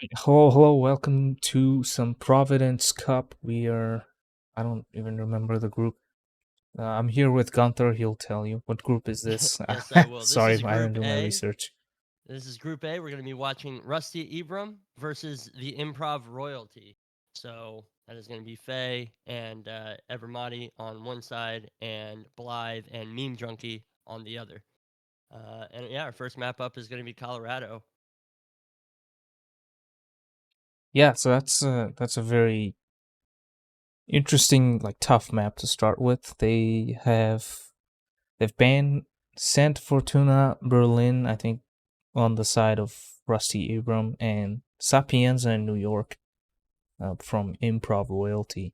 Hello, hello, welcome to some Providence Cup. I don't even remember the group. I'm here with Gunther. He'll tell you. What group is this? Yes, I will. This Sorry, is I didn't Group do my A. research. This is Group A. We're going to be watching RustyEbram versus the Improv Royalty. So that is going to be Faye and Evermati on one side, and Blythe and Meme Junkie on the other. And yeah, our first map up is going to be Colorado. Yeah, so that's a very interesting, like tough map to start with. They've banned Santa Fortuna Berlin, I think, on the side of Rusty Abram and Sapienza in New York from Improv Royalty.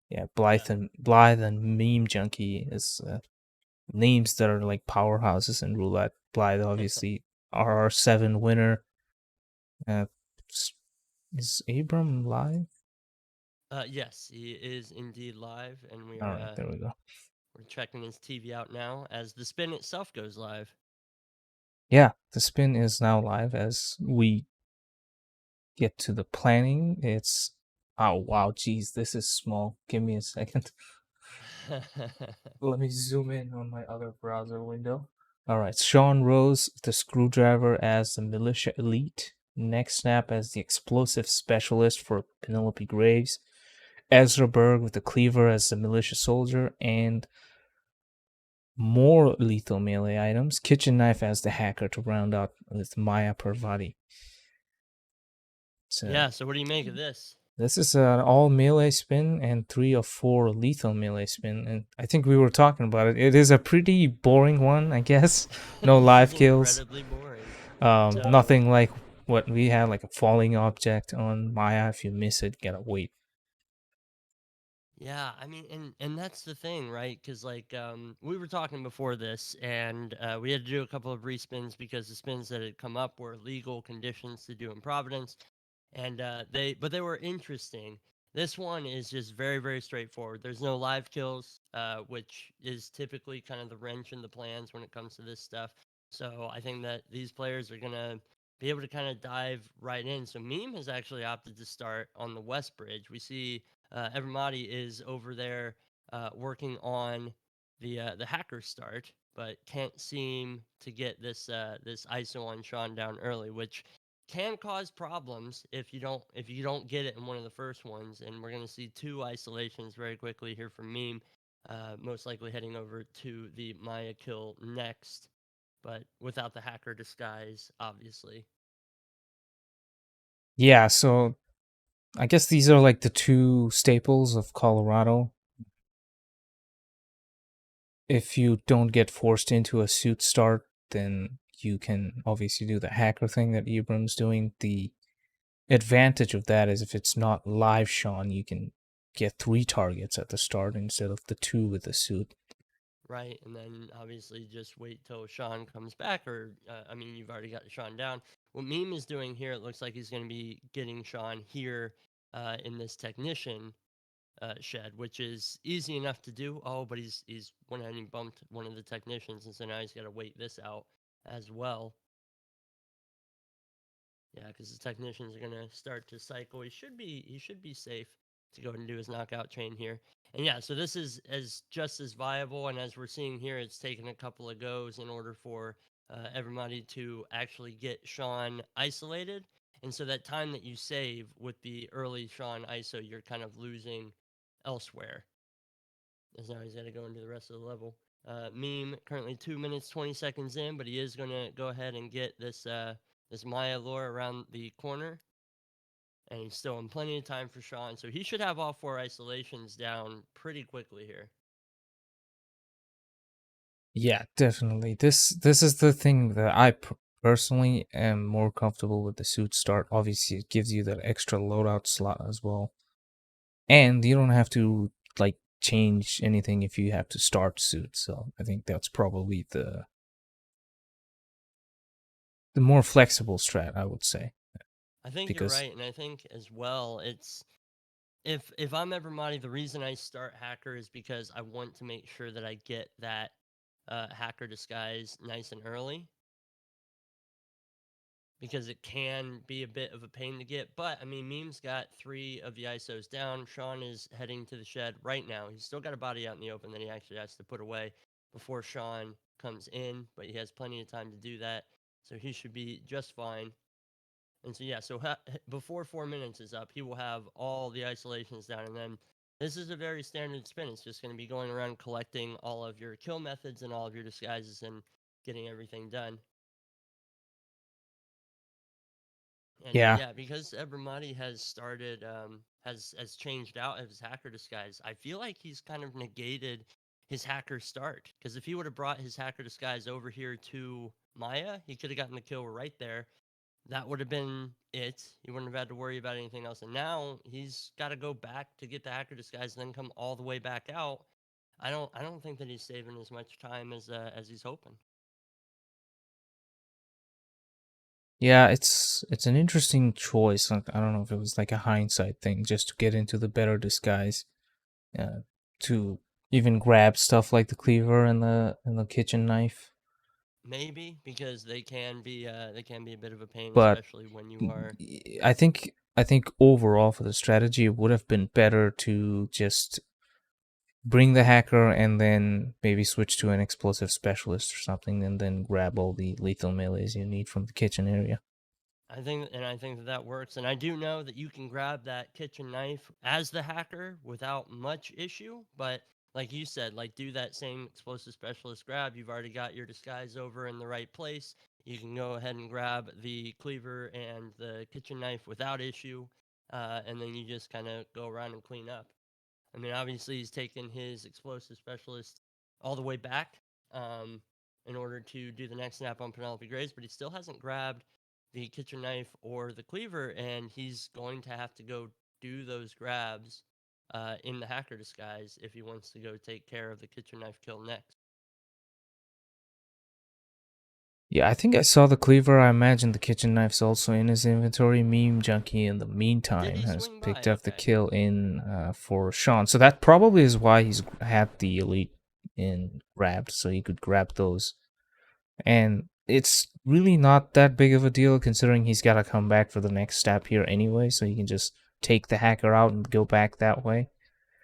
Yeah, Yeah, Blythe and Meme Junkie is names that are like powerhouses in roulette. Blythe, obviously, RR7 winner. Uh, is Abram live? yes, he is indeed live, and All right, there we go. we're checking his TV out now as the spin itself goes live. Yeah, the spin is now live as we get to the planning. It's oh wow, geez, this is small. Give me a second. Let me zoom in on my other browser window. All right, Sean Rose, the screwdriver as the militia elite. Next snap as the explosive specialist for Penelope Graves. Ezra Berg with the cleaver as the militia soldier, and more lethal melee items. Kitchen knife as the hacker to round out with Maya Parvati. So Yeah, so what do you make of this? this is an all melee spin and 3 or 4 lethal melee spin, and I think we were talking about it. It is a pretty boring one, I guess. No This live is kills. incredibly boring. So Nothing like what we had, like a falling object on Maya. If you miss it, gotta wait. yeah, I mean, and that's the thing, right? Because we were talking before this, and we had to do a couple of respins because the spins that had come up were legal conditions to do in Providence, and they were interesting. This one is just very very straightforward. There's no live kills, which is typically kind of the wrench in the plans when it comes to this stuff. So I think that these players are gonna be able to kind of dive right in. So Meme has actually opted to start on the West Bridge. We see Evermati is over there working on the hacker start, but can't seem to get this ISO on Sean down early, which can cause problems if you don't get it in one of the first ones. And we're gonna see two isolations very quickly here from Meme, most likely heading over to the Maya kill next, but without the hacker disguise, obviously. Yeah, so I guess these are like the two staples of Colorado. If you don't get forced into a suit start, then you can obviously do the hacker thing that Ibram's doing. The advantage of that is if it's not live Sean, you can get 3 targets at the start instead of the 2 with the suit. Right, and then obviously just wait till Sean comes back, or I mean, you've already got Sean down. What Meme is doing here, it looks like he's going to be getting Sean here in this technician shed, which is easy enough to do. Oh, but he's went ahead and bumped one of the technicians, and so now he's got to wait this out as well. Yeah, because the technicians are gonna start to cycle. He should be safe to go ahead and do his knockout chain here. And yeah, so this is as just as viable, and as we're seeing here, it's taken a couple of goes in order for everybody to actually get Sean isolated. And so that time that you save with the early Sean ISO, you're kind of losing elsewhere. As now he's got to go into the rest of the level. Meme currently 2 minutes 20 seconds in, but he is going to go ahead and get this Maya lure around the corner, and he's still in plenty of time for Sean, so he should have all 4 isolations down pretty quickly here. Yeah, definitely. This is the thing that I personally am more comfortable with the suit start. Obviously, it gives you that extra loadout slot as well, and you don't have to like change anything if you have to start suit. So I think that's probably the more flexible strat, I would say, I think you're because right, and I think as well, it's if I'm Evermati, the reason I start hacker is because I want to make sure that I get that hacker disguise nice and early. because it can be a bit of a pain to get. But I mean, Meme's got 3 of the ISOs down. Sean is heading to the shed right now. He's still got a body out in the open that he actually has to put away before Sean comes in, but he has plenty of time to do that. So he should be just fine. And so, yeah, so before 4 minutes is up, he will have all the isolations down. And then this is a very standard spin. It's just going to be going around collecting all of your kill methods and all of your disguises and getting everything done. And Yeah, yeah, because Ebramati has started, has changed out of his hacker disguise, I feel like he's kind of negated his hacker start. Because if he would have brought his hacker disguise over here to Maya, he could have gotten the kill right there. That would have been it. He wouldn't have had to worry about anything else. And now he's got to go back to get the hacker disguise and then come all the way back out. I don't think that he's saving as much time as he's hoping. yeah, it's an interesting choice. Like, I don't know if it was like a hindsight thing, just to get into the better disguise, to even grab stuff like the cleaver and the kitchen knife. Maybe because they can be a bit of a pain, But especially when you are. I think overall for the strategy, it would have been better to just bring the hacker and then maybe switch to an explosive specialist or something, and then grab all the lethal melees you need from the kitchen area. I think that works. And I do know that you can grab that kitchen knife as the hacker without much issue. But like you said, like do that same explosive specialist grab. You've already got your disguise over in the right place. You can go ahead and grab the cleaver and the kitchen knife without issue. And then you just kind of go around and clean up. I mean, obviously, he's taken his explosive specialist all the way back um, in order to do the next snap on Penelope Graves, but he still hasn't grabbed the kitchen knife or the cleaver, and he's going to have to go do those grabs in the hacker disguise if he wants to go take care of the kitchen knife kill next. Yeah, I think I saw the cleaver. I imagine the kitchen knife's also in his inventory. Meme Junkie, in the Did meantime, he has swing picked by? up the Okay, kill in for Sean. So that probably is why he's had the elite in grabbed, so he could grab those. And it's really not that big of a deal considering he's got to come back for the next step here anyway, so he can just take the hacker out and go back that way.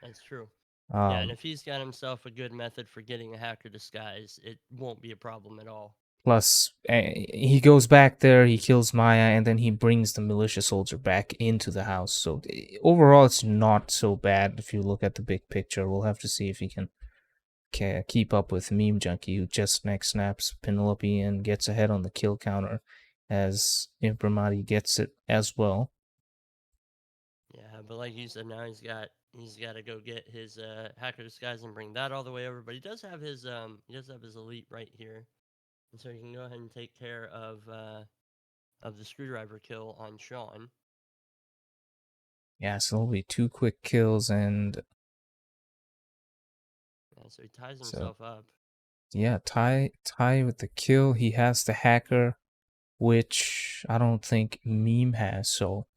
that's true. Yeah, and Um, if he's got himself a good method for getting a hacker disguise, it won't be a problem at all. Plus, he goes back there, he kills Maya, and then he brings the militia soldier back into the house. So overall, it's not so bad if you look at the big picture. We'll have to see if he can keep up with Meme Junkie, who just next snaps Penelope and gets ahead on the kill counter, as Imprimati gets it as well. Yeah, but like you said, now he's got to go get his hacker disguise and bring that all the way over. But he does have his elite right here, and so he can go ahead and take care of the screwdriver kill on Sean. Yeah, so it'll be 2 quick kills, and Yeah, so he ties so himself up. yeah, tie with the kill. He has the hacker, which I don't think Meme has. So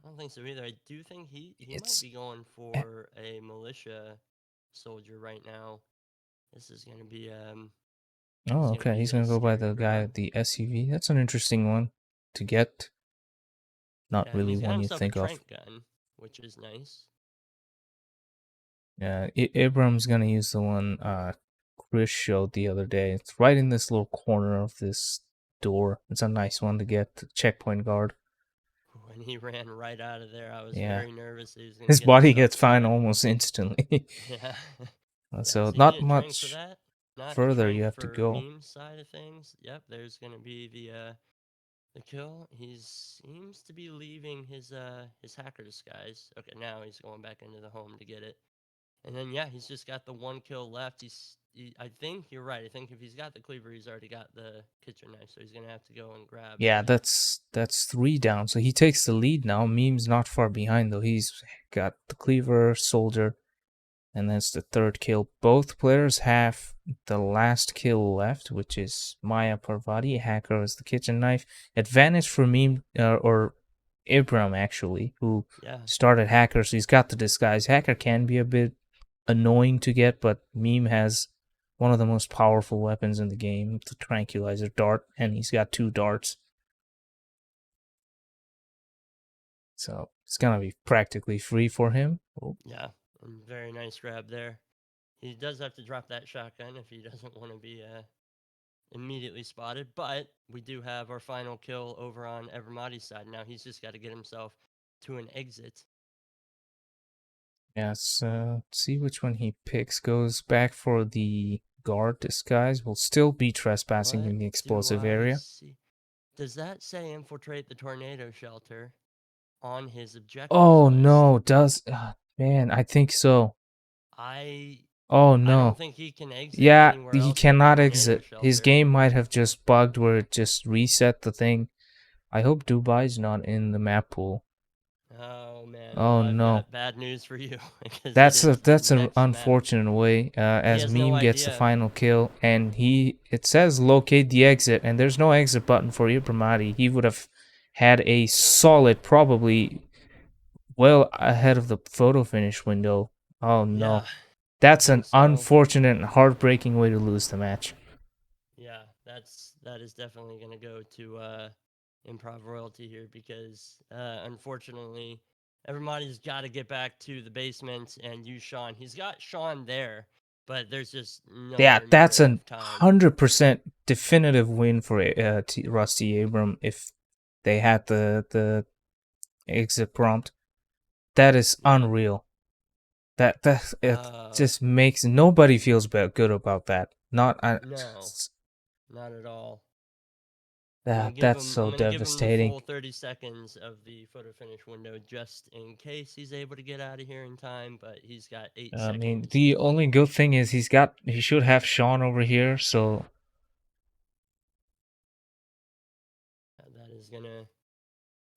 I don't think so either. I do think he might it's be going for a militia soldier right now. This is gonna be this is oh, gonna okay. be He's gonna go by scary the for guy him. at the SUV. That's an interesting one to get. Not Yeah, and really he's got one you himself a think of. trank gun, which is nice. Yeah, Abram's gonna use the one Chris showed the other day. It's right in this little corner of this door. It's a nice one to get. Checkpoint guard. When he ran right out of there, I was Yeah, very nervous that he was going to his get body himself gets fine caught. almost instantly. Yeah. Yeah, So so you need not a trank for much that. Not a further you trank have to for go. meme side of things. Yep, there's going to be the kill. He seems to be leaving his hacker disguise. Okay, now he's going back into the home to get it. And then yeah, he's just got the one kill left. I think you're right. I think if he's got the cleaver, he's already got the kitchen knife, so he's going to have to go and grab Yeah, that. that's 3 down. So he takes the lead now. Meme's not far behind though. He's got the cleaver, soldier, and that's the third kill. Both players have the last kill left, which is Maya Parvati. Hacker is the kitchen knife. Advantage for Meme or Ibram actually, who Yeah. started Hacker. So he's got the disguise. Hacker can be a bit annoying to get, but Meme has one of the most powerful weapons in the game, the tranquilizer dart, and he's got 2 darts. So it's gonna be practically free for him. Oh, Yeah, and very nice grab there. He does have to drop that shotgun if he doesn't want to be immediately spotted, but we do have our final kill over on Evermadi's side. Now he's just got to get himself to an exit. yes. See which one he picks. Goes back for the guard disguise. Will still be trespassing What in the do explosive I area. see? Does that say infiltrate the tornado shelter on his objectives Oh list? no, does man, I think so. I Oh I don't no. think he can exit Yeah, anywhere he else but the cannot tornado exit. His shelter. game might have just bugged where it just reset the thing. I hope Dubai's not in the map pool. Oh man, well Oh I've no. got bad news for you because it That's is the an next map. unfortunate way. He As has no Meme gets the idea. final kill, and it says locate the exit, and there's no exit button for Ibramati. He would have had a solid, probably well ahead of the photo finish window. Oh Yeah, no, I that's an think so. unfortunate and heartbreaking way to lose the match. Yeah, that is definitely gonna go to improv royalty here because unfortunately everybody's got to get back to the basement and use Sean. He's got Sean there, but there's just Yeah, nowhere near that's a enough time. 100% definitive win for Rusty Abram if they had the exit prompt. That is Yeah. unreal. That it Uh, just makes nobody feels good about that. Not no, not at all. that's I'm so gonna give him the devastating. full 30 seconds of the photo finish window just in case he's able to get out of here in time, but he's got 8 I mean, seconds. the only good thing is he should have Sean over here, so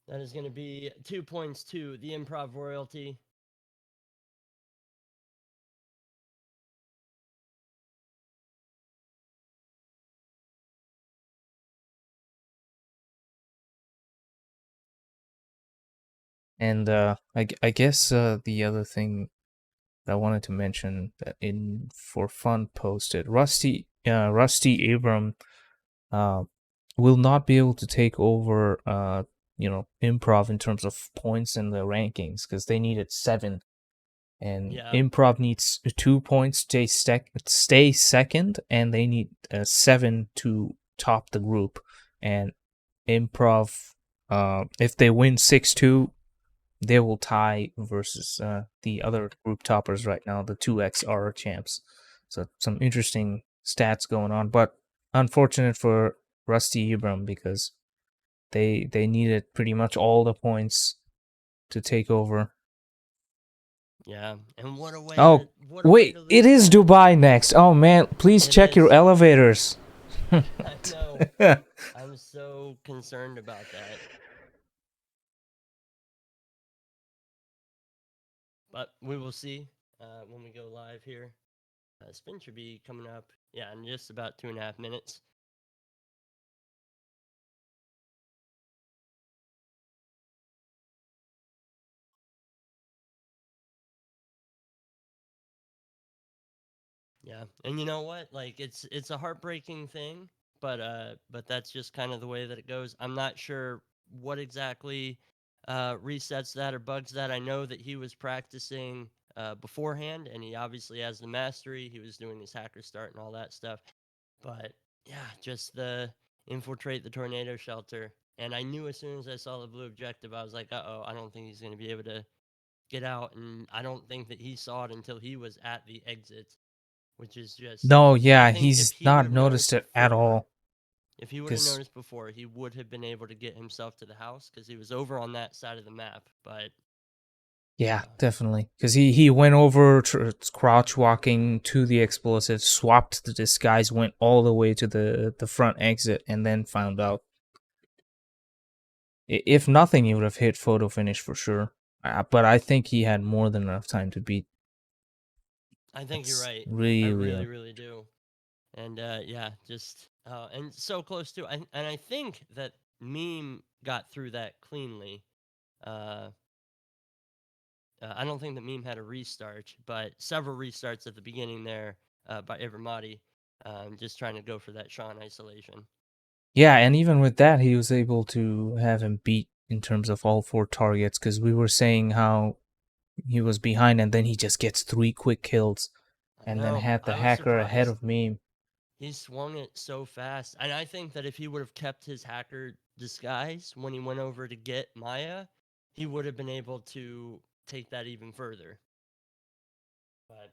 That is gonna be 2 points to the improv royalty. and I guess the other thing that I wanted to mention that in for fun posted Rusty Abram uh, will not be able to take over improv in terms of points in the rankings because they needed 7 and Yeah, improv needs 2 points to stay second and they need 7 to top the group and improv if they win 6-2 they will tie versus the other group toppers right now, the 2XR champs. So some interesting stats going on, but unfortunate for Rusty Ebram because they needed pretty much all the points to take over. yeah, and Oh, what a way wait, to it lose is that. Dubai next. Oh man, please It check your is. elevators. I know. I'm so concerned about that. But we will see when we go live here. Spin should be coming up, yeah, in just about 2.5 minutes. Yeah, and you know what? Like it's a heartbreaking thing, but that's just kind of the way that it goes. I'm not sure what exactly resets that or bugs that. I know that he was practicing beforehand, and he obviously has the mastery. He was doing his hacker start and all that stuff. But yeah, just the infiltrate the tornado shelter. And I knew as soon as I saw the blue objective, I was like, uh-oh, I don't think he's going to be able to get out. And I don't think that he saw it until he was at the exit, which is just, No, I yeah, think if he's he would not have noticed noticed it at before, all. if he would have Because noticed before, he would have been able to get himself to the house because he was over on that side of the map. But yeah, uh, definitely. Because he went over crouch walking to the explosive, swapped the disguise, went all the way to the front exit, and then found out. If nothing, he would have hit photo finish for sure. But I think he had more than enough time to beat. I think you're That's right. I really really, really do. And yeah, just and so close too. And I think that meme got through that cleanly. Uh, I don't think that meme had a restart, but several restarts at the beginning there by Evermati, just trying to go for that Sean isolation. yeah. And even with that, he was able to have him beat in terms of all 4 targets, because we were saying how he was behind and then he just gets 3 quick kills I and then know. had the I was hacker ahead surprised. of me. He swung it so fast. And I think that if he would have kept his hacker disguise when he went over to get Maya, he would have been able to take that even further. But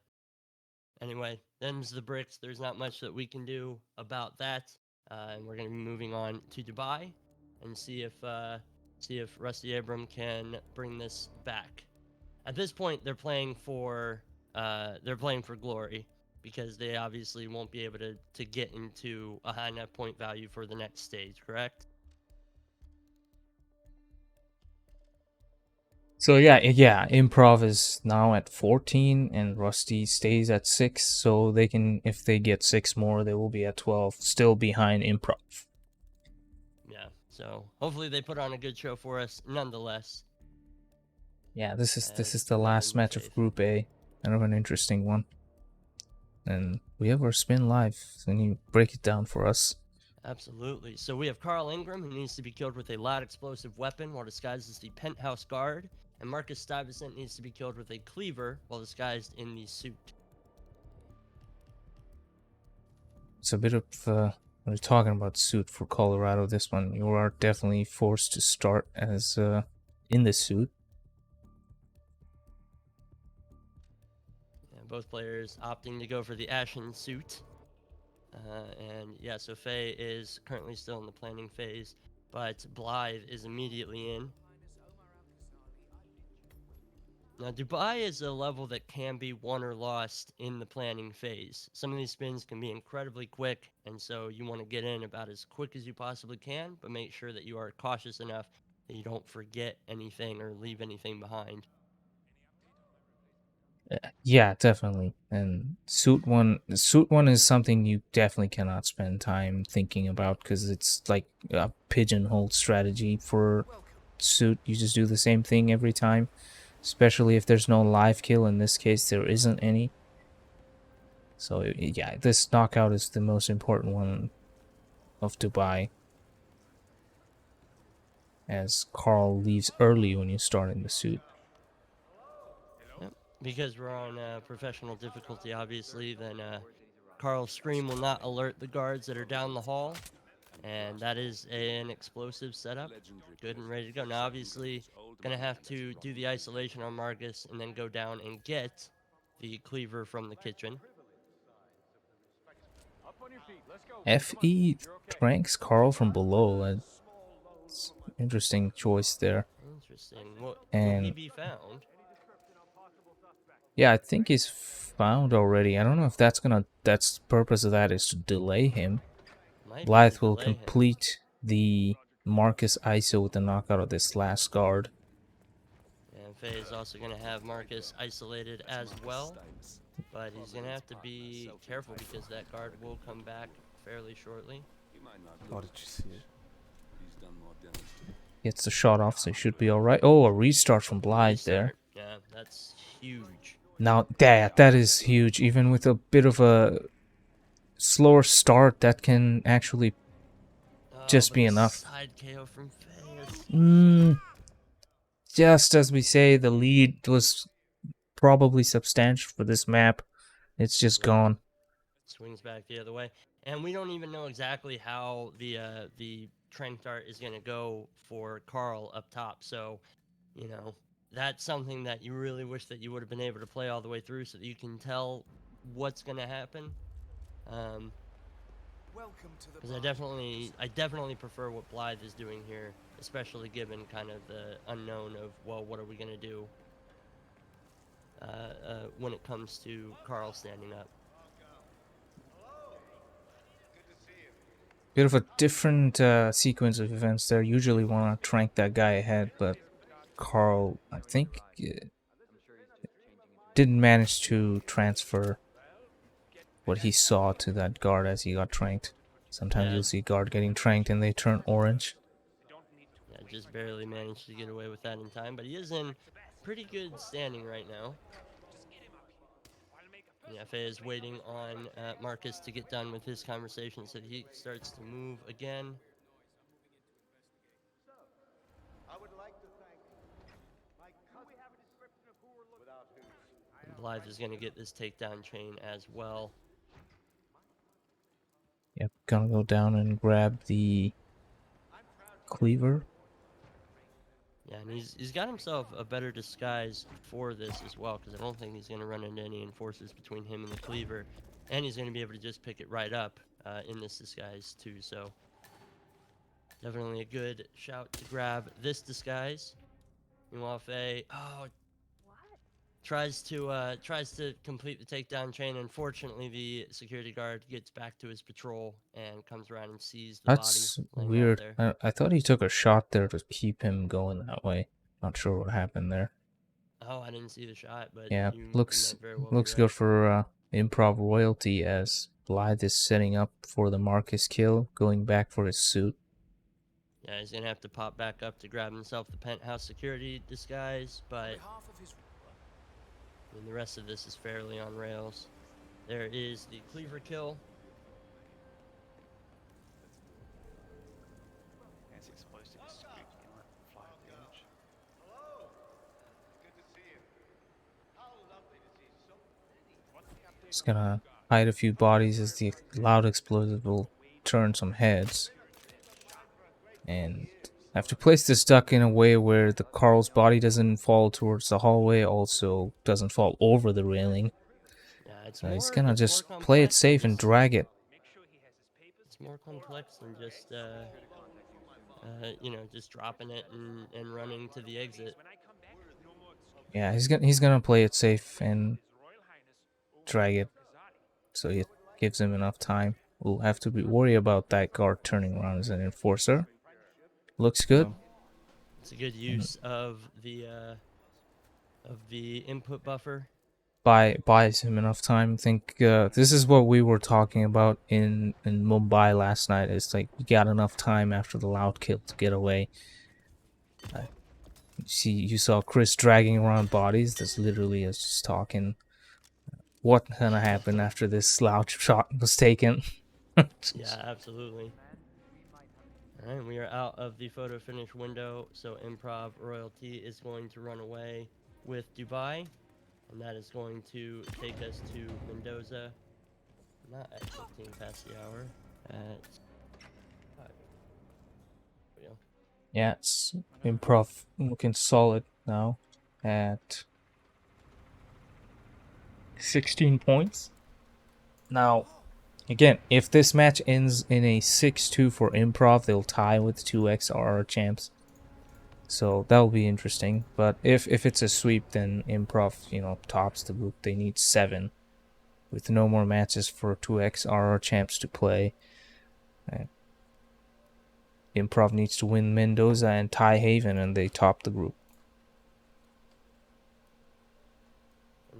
anyway, them's the bricks. There's not much that we can do about that. And we're going to be moving on to Dubai and see if RustyEbram can bring this back. At this point, they're playing for glory because they obviously won't be able to get into a high enough point value for the next stage, correct? So yeah, Improv is now at 14 and Rusty stays at 6, so they can, if they get 6 more, they will be at 12, still behind Improv. Yeah. So hopefully they put on a good show for us nonetheless. Yeah, this is As the we have last in match of faith. Group A. Kind of an interesting one. And we have our spin live. Can you break it down for us? Absolutely. So we have Carl Ingram, who needs to be killed with a loud explosive weapon while disguised as the penthouse guard, and Marcus Stuyvesant needs to be killed with a cleaver while disguised in the suit. It's a bit of when we're talking about suit for Colorado. This one, you are definitely forced to start as in the suit. And both players opting to go for the ashen suit. And yeah, so Faye is currently still in the planning phase, but Blythe is immediately in. Now, Dubai is a level that can be won or lost in the planning phase. Some of these spins can be incredibly quick, and so you want to get in about as quick as you possibly can, but make sure that you are cautious enough that you don't forget anything or leave anything behind. Yeah, definitely. And suit one is something you definitely cannot spend time thinking about because it's like a pigeonhole strategy for suit. You just do the same thing every time, especially if there's no live kill. In this case, there isn't any. So yeah, this knockout is the most important one of Dubai, as Carl leaves early when you start in the suit. Yep. Because we're on professional difficulty, obviously, then Carl's scream will not alert the guards that are down the hall, and that is an explosive setup. Good and ready to go. Now, obviously, going to have to do the isolation on Marcus and then go down and get the cleaver from the kitchen. FE ranks Carl from below. It's interesting choice there. Interesting. Will he And be found? yeah, I think he's found already. I don't know if that's the purpose of that is to delay him. Might be to Blythe will delay him. complete the Marcus ISO with the knockout of this last guard. And Faye is also going to have Marcus isolated as well. But he's going to have to be careful because that guard will come back fairly shortly. Oh, did you see it? Gets the shot off, so he should be alright. Oh, a restart from Blythe there. Yeah, that's huge. Now, that is huge. Even with a bit of a slower start, that can actually just be enough. Side KO from Faye. Just as we say, the lead was probably substantial for this map. It's just gone. Swings back the other way, and we don't even know exactly how the trank dart is going to go for Carl up top. So, you know, that's something that you really wish that you would have been able to play all the way through so that you can tell what's going to happen. Because I definitely prefer what Blythe is doing here, especially given kind of the unknown of, well, what are we going to do when it comes to Carl standing up. Bit of a different sequence of events there. Usually want to trank that guy ahead, but Carl, I think, didn't manage to transfer what he saw to that guard as he got tranked. Sometimes you'll see guard getting tranked and they turn orange. Yeah, just barely managed to get away with that in time, but he is in pretty good standing right now. Yeah, Faye is waiting on Marcus to get done with his conversation so that he starts to move again. Blythe is going to get this takedown chain as well. Yep, gonna go down and grab the cleaver. Yeah, and he's got himself a better disguise for this as well, because I don't think he's going to run into any enforcers between him and the cleaver, and he's going to be able to just pick it right up in this disguise too. So definitely a good shout to grab this disguise. Meanwhile, Faye, tries to complete the takedown chain. Unfortunately, the security guard gets back to his patrol and comes around and sees the That's body laying out weird. there. I thought he took a shot there to keep him going that way. Not sure what happened there. Oh, I didn't see the shot, but Yeah, you looks might very well be looks right. good for Improv royalty as Blythe is setting up for the Marcus kill, going back for his suit. Yeah, he's gonna have to pop back up to grab himself the penthouse security disguise, but I mean, the rest of this is fairly on rails. There is the cleaver kill. Fancy explosive squeaky on it, fly off the edge. He's gonna hide a few bodies as the loud explosive will turn some heads. And have to place this duck in a way where the Carl's body doesn't fall towards the hallway, also doesn't fall over the railing. Yeah, it's So he's more gonna just play it safe and drag it. It's more complex than just you know, just dropping it and running to the exit. Yeah, he's gonna play it safe and drag it, so it gives him enough time. We'll have to worry about that guard turning around as an enforcer. Looks good. It's a good use of the input buffer. Buys him enough time. I think this is what we were talking about in Mumbai last night. It's like we got enough time after the loud kill to get away. You saw Chris dragging around bodies. That's literally us just talking. What gonna happen after this loud shot was taken? Yeah, absolutely. All right, we are out of the photo finish window, so Improv royalty is going to run away with Dubai, and that is going to take us to Mendoza. Not at 15 past the hour. At 5. There we go. Yeah, it's Improv looking solid now at 16 points. Now, again, if this match ends in a 6-2 for Improv, they'll tie with 2xRR champs. So that'll be interesting. But if it's a sweep, then Improv, tops the group. They need 7 with no more matches for 2xRR champs to play. Improv needs to win Mendoza and tie Haven, and they top the group.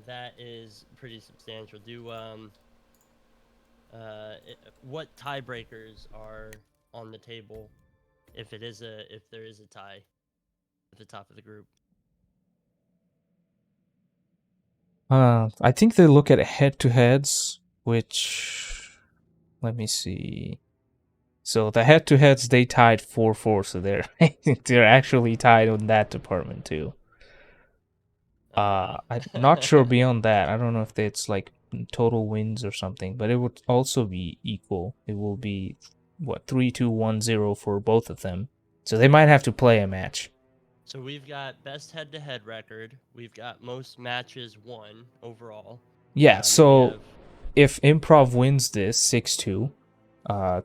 That is pretty substantial. What tiebreakers are on the table if there is a tie at the top of the group? I think they look at head-to-heads, which, let me see. So the head-to-heads, they tied 4-4, so they're actually tied on that department too. I'm not sure beyond that. I don't know if it's like total wins or something, but it would also be equal. It will be 3-2-1-0 for both of them. So they might have to play a match. So we've got best head-to-head record. We've got most matches won overall. Yeah, so if Improv wins this 6-2,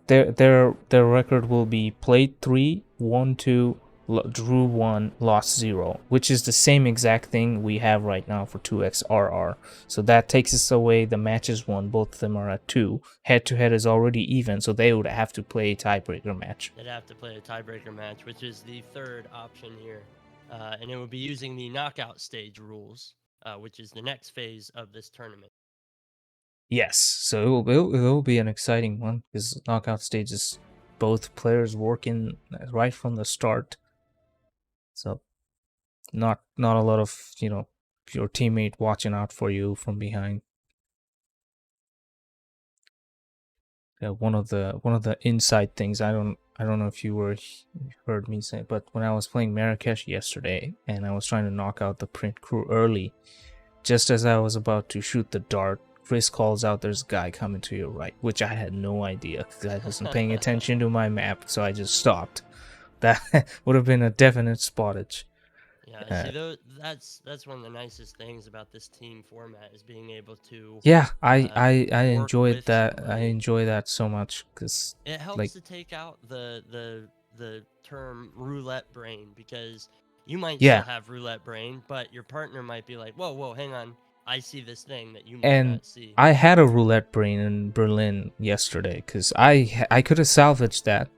their record will be played 3, won 2, drew 1, lost 0, which is the same exact thing we have right now for 2xRR. So that takes us away the matches won. Both of them are at 2. Head-to-head is already even, so they would have to play a tiebreaker match. They'd have to play a tiebreaker match, which is the third option here. And it would be using the knockout stage rules, which is the next phase of this tournament. Yes, so it will be an exciting one because knockout stage is both players working right from the start. So not a lot of your teammate watching out for you from behind. One of the inside things I don't know if you heard me say, but when I was playing Marrakesh yesterday and I was trying to knock out the print crew early, just as I was about to shoot the dart, Chris calls out, "There's a guy coming to your right," which I had no idea because I wasn't paying attention to my map, so I just stopped. That would have been a definite spottage. Yeah, Uh, see, that's one of the nicest things about this team format is being able to yeah, I work enjoyed with that. I somebody. enjoy that so much because, It like, helps to take out the term roulette brain, because you might still yeah, have roulette brain, but your partner might be like, "Whoa, whoa, hang on, I see this thing that you might and not see." I had a roulette brain in Berlin yesterday because I could have salvaged that,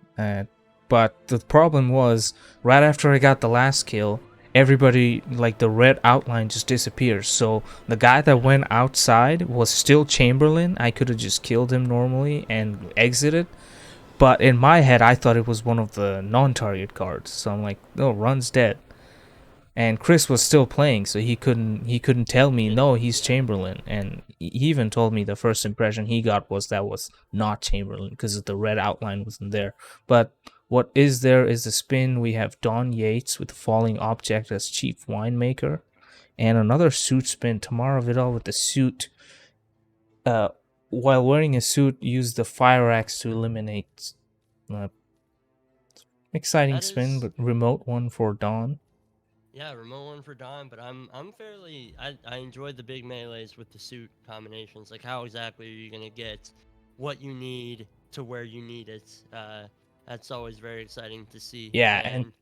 but the problem was right after I got the last kill, everybody, like, the red outline just disappears. So the guy that Yeah, went outside was still Chamberlain. I could have just killed him normally and exited, but in my head I thought it was one of the non-target cards. So I'm like, "No, Run's dead." And Chris was still playing, so he couldn't tell me, couldn't, no, he's yeah, Chamberlain. And he even told me the first impression he got was that was not Chamberlain because the red outline wasn't there. But what is there is a spin. We have Don Yates with the falling object as chief winemaker, and another suit spin. Tamara Vidal with the suit. Uh, while wearing a suit, use the fire axe to eliminate. Uh, exciting that spin, is. but remote one for Don. Yeah, remote one for Don, but I'm fairly I enjoyed the big melees with the suit combinations. Like, how exactly are you gonna get what you need to where you need it? That's always very exciting to see. Yeah, and And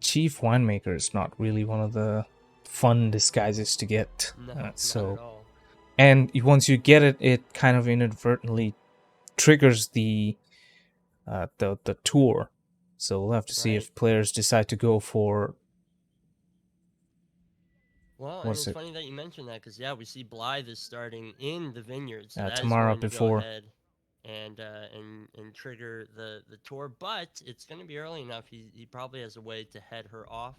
chief winemaker is not really one of the fun disguises to get. no, not at So, all. and once you get it, it kind of inadvertently triggers the tour. So we'll have to see Right. if players decide to go for Well, and what's it's it, funny that you mentioned that, because yeah, we see Blythe is starting in the vineyard, so that is Tamara going to go before. ahead and trigger the tour. But it's going to be early enough. He probably has a way to head her off.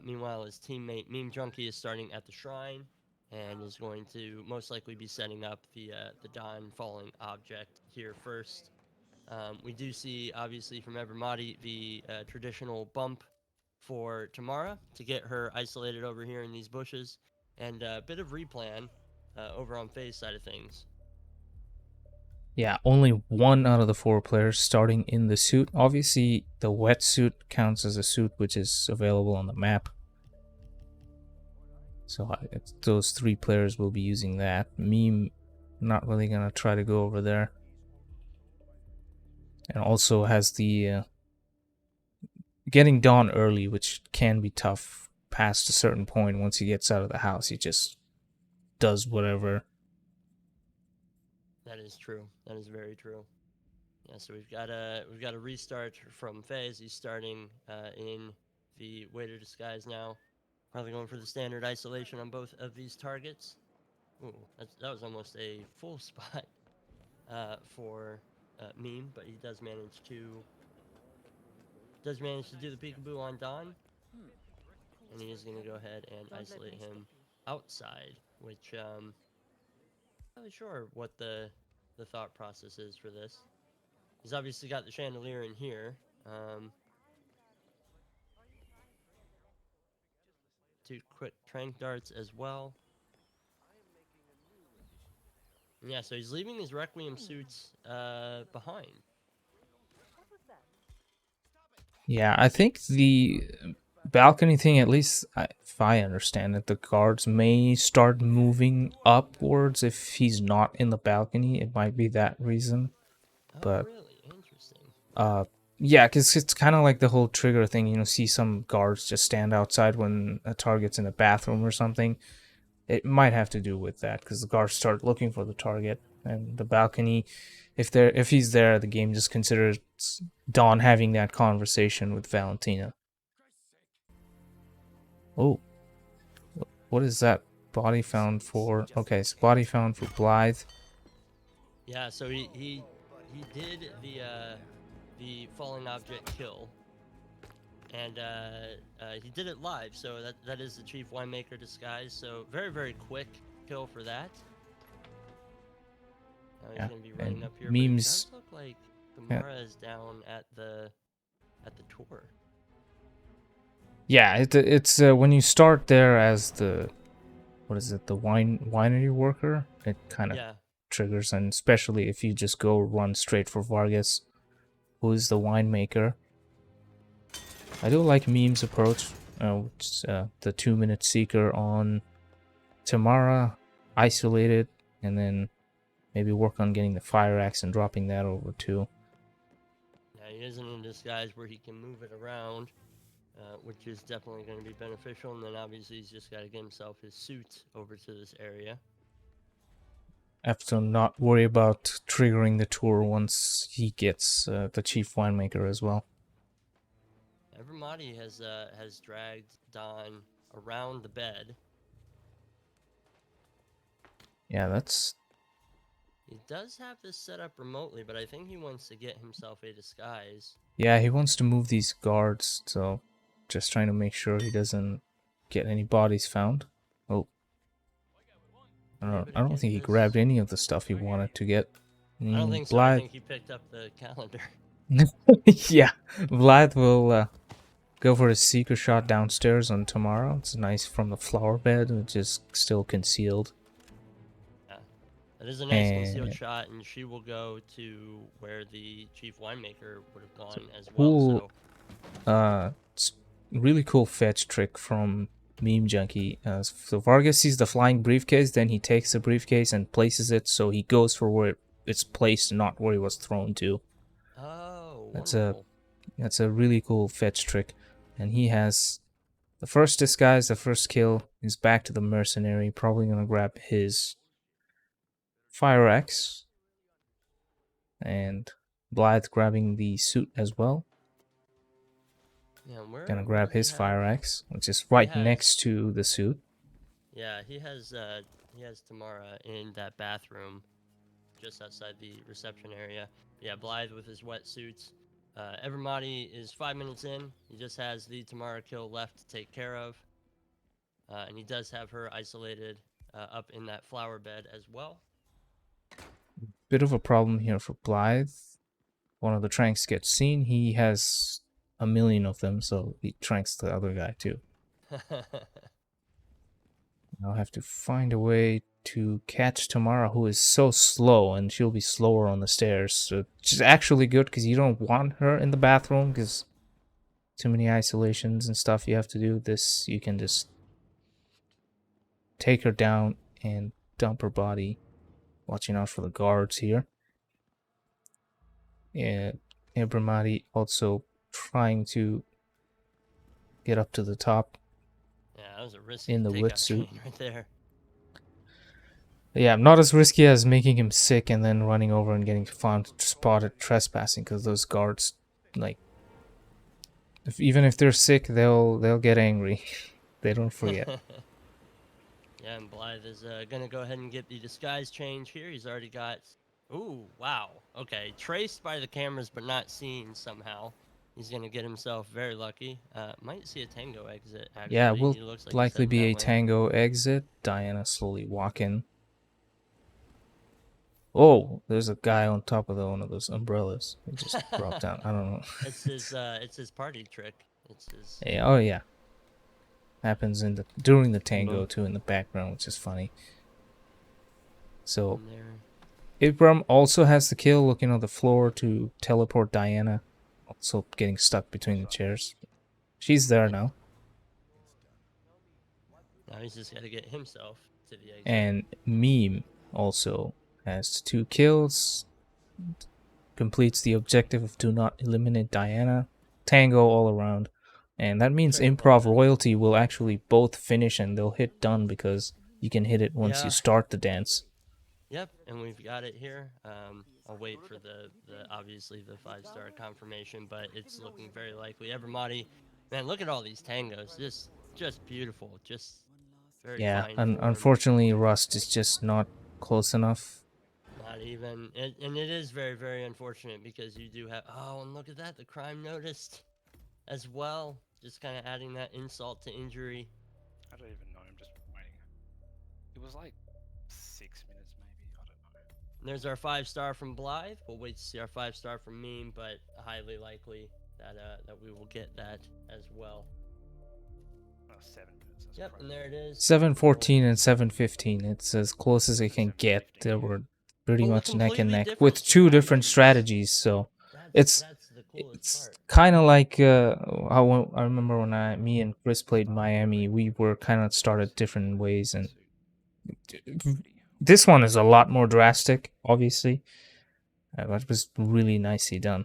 Meanwhile, his teammate Meme Junkie is starting at the shrine and is going to most likely be setting up the Dawn falling object here first. We do see, obviously, from Evermati the traditional bump for Tamara to get her isolated over here in these bushes, and a bit of replan over on Faye's side of things. Yeah, only one out of the four players starting in the suit. Obviously, the wetsuit counts as a suit which is available on the map. So those three players will be using that. Meme, not really gonna try to go over there. And also has the getting Dawn early, which can be tough past a certain point. Once he gets out of the house, he just does whatever. That is true. That is very true. Yeah, so we've got a restart from Faze. He's starting in the Waiter disguise now. Probably going for the standard isolation on both of these targets. Ooh, that was almost a full spot for Meme, but he does manage to do the peekaboo on Don, and he is going to go ahead and isolate him outside, which I'm not really sure what the thought process is for this. He's obviously got the chandelier in here. Two quick trank darts as well. Yeah, so he's leaving these Requiem suits behind. Yeah, I think the balcony thing, at least if I understand it, the guards may start moving upwards if he's not in the balcony. It might be that reason. Oh, But really? Interesting. uh yeah, because it's kind of like the whole trigger thing. See some guards just stand outside when a target's in the bathroom or something. It might have to do with that because the guards start looking for the target, and the balcony, if he's there, the game just considers Dawn having that conversation with Valentina. Oh, what is that? Body found for, okay, it's body found for Blythe. Yeah, so he did the falling object kill, and he did it live. So that is the chief winemaker disguise. So very, very quick kill for that. Now he's Yeah, gonna be running and up here, but it memes. does look like Yeah, Gamara is down at the tour. yeah, it's when you start there as the what is it, the winery worker, it kind of Yeah. triggers, and especially if you just go run straight for Vargas, who is the winemaker. I do like Meme's approach, which is the 2-minute seeker on Tamara, isolated, and then maybe work on getting the fire axe and dropping that over too. Yeah, he isn't in disguise where he can move it around, which is definitely going to be beneficial. And then obviously he's just got to get himself his suit over to this area. Have to not worry about triggering the tour once he gets the chief winemaker as well. Evermati has dragged Don around the bed. Yeah, that's... He does have this set up remotely, but I think he wants to get himself a disguise. Yeah, he wants to move these guards, so just trying to make sure he doesn't get any bodies found. Oh. I don't think he grabbed any of the stuff he wanted to get. I don't think so. I think he picked up the calendar. Yeah, Vlad will go for a seeker shot downstairs on tomorrow. It's nice from the flower bed, which is still concealed. Yeah, that is a nice concealed shot, and she will go to where the chief winemaker would have gone as well. So, it's really cool fetch trick from Meme Junkie. So Vargas sees the flying briefcase, then he takes the briefcase and places it so he goes for where it's placed, not where it was thrown to. Oh, that's a really cool fetch trick, and he has the first disguise, the first kill. He's back to the mercenary, probably gonna grab his fire axe, and Blythe grabbing the suit as well. Yeah, Gonna grab his fire axe, which is right next to the suit. Yeah, he has Tamara in that bathroom just outside the reception area. Yeah, Blythe with his wetsuits. Evermati is 5 minutes in. He just has the Tamara kill left to take care of. And he does have her isolated up in that flower bed as well. Bit of a problem here for Blythe. One of the tranks gets seen. He has a million of them, so he tranks the other guy too. I'll have to find a way to catch Tamara, who is so slow, and she'll be slower on the stairs. So it's actually good because you don't want her in the bathroom because too many isolations and stuff you have to do. This, you can just take her down and dump her body. Watching out for the guards here. And Ibramati also trying to get up to the top. Yeah, that was a risky in the wetsuit right there. Yeah, not as risky as making him sick and then running over and getting found spotted trespassing, because those guards, like, even if they're sick, they'll get angry. They don't forget. Yeah, and Blythe is gonna go ahead and get the disguise change here. He's already got... Ooh, wow. Okay, traced by the cameras but not seen somehow. He's gonna get himself very lucky. Might see a tango exit, actually. Yeah, will like likely be a tango exit. Diana slowly walking. Oh, there's a guy on top of one of those umbrellas. He just dropped down. I don't know. It's his party trick. It's his... Yeah, oh yeah. Happens during the tango too in the background, which is funny. So Ibram also has the kill, looking on the floor to teleport Diana, also getting stuck between the chairs. She's there now. Now he's just got to get himself to the exit. And Meme also has 2 kills, completes the objective of do not eliminate Diana. Tango all around. And that means Improv Royalty will actually both finish and they'll hit done, because you can hit it once you start the dance. Yep, and we've got it here. I'll wait for the obviously the 5-star confirmation, but it's looking very likely. Evermati, man, look at all these tangos. Just beautiful. Just very fine. Unfortunately, Rust is just not close enough. Not even, and it is very, very unfortunate, because you do have... Oh, and look at that, the crime noticed as well. Just kind of adding that insult to injury. I don't even know. I'm just waiting. It was like 6 minutes, maybe. I don't know. And there's our 5-star from Blythe. We'll wait to see our 5-star from Meme, but highly likely that that we will get that as well. Oh, 7 minutes. That's Yep, and there it is. 714 and 715. It's as close as it can get. They were pretty Well, the much neck and completely neck different with two different strategies. strategies. So That's the coolest it's part. kind of like I remember when me and Chris played Miami, we were kind of started different ways, and this one is a lot more drastic, obviously. But it was really nicely done.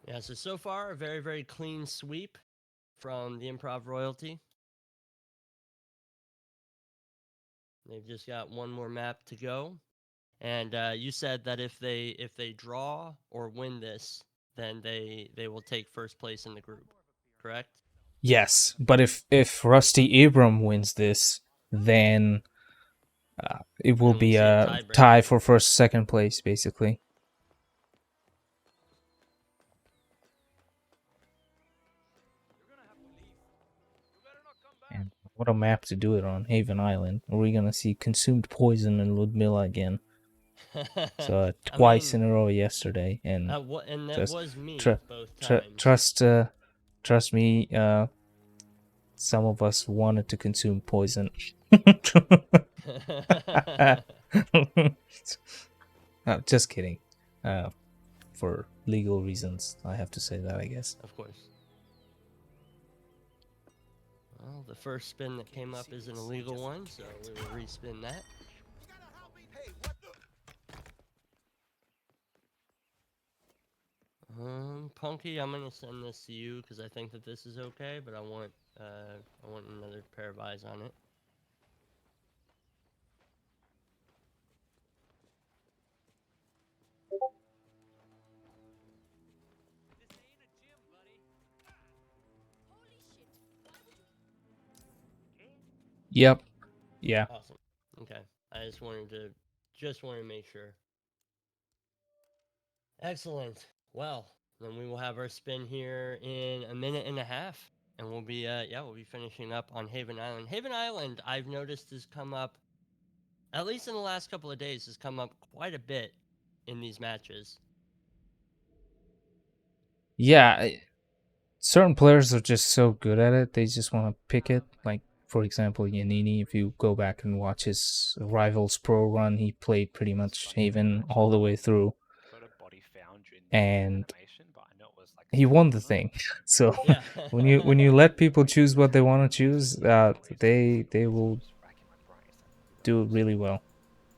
Yeah, so far, a very, very clean sweep from the Improv royalty. They've just got one more map to go. And you said that if they draw or win this, then they will take first place in the group, correct? Yes, but if RustyEbram wins this, then it will Then we'll be see a a tie tiebreaker. for first, second place, basically. And what a map to do it on, Haven Island. Are we gonna see Consumed Poison and Ludmilla again? So I twice mean, in a row yesterday, and and that just was me tr- both tr- times. trust me. Some of us wanted to consume poison. Just kidding. For legal reasons, I have to say that, I guess. Of course. Well, the first spin that came up is an illegal one, so we will respin that. Punky, I'm gonna send this to you because I think that this is okay, but I want another pair of eyes on it. Yep. Yeah. Awesome. Okay. I just wanted to make sure. Excellent. Well, then we will have our spin here in a minute and a half, and we'll be we'll be finishing up on Haven Island. Haven Island, I've noticed, has come up, at least in the last couple of days, has come up quite a bit in these matches. Yeah. Certain players are just so good at it, they just want to pick it. Like, for example, Yanini, if you go back and watch his Rivals Pro run, he played pretty much Haven all the way through. And he won the thing. So Yeah. when you let people choose what they want to choose, they will do really well.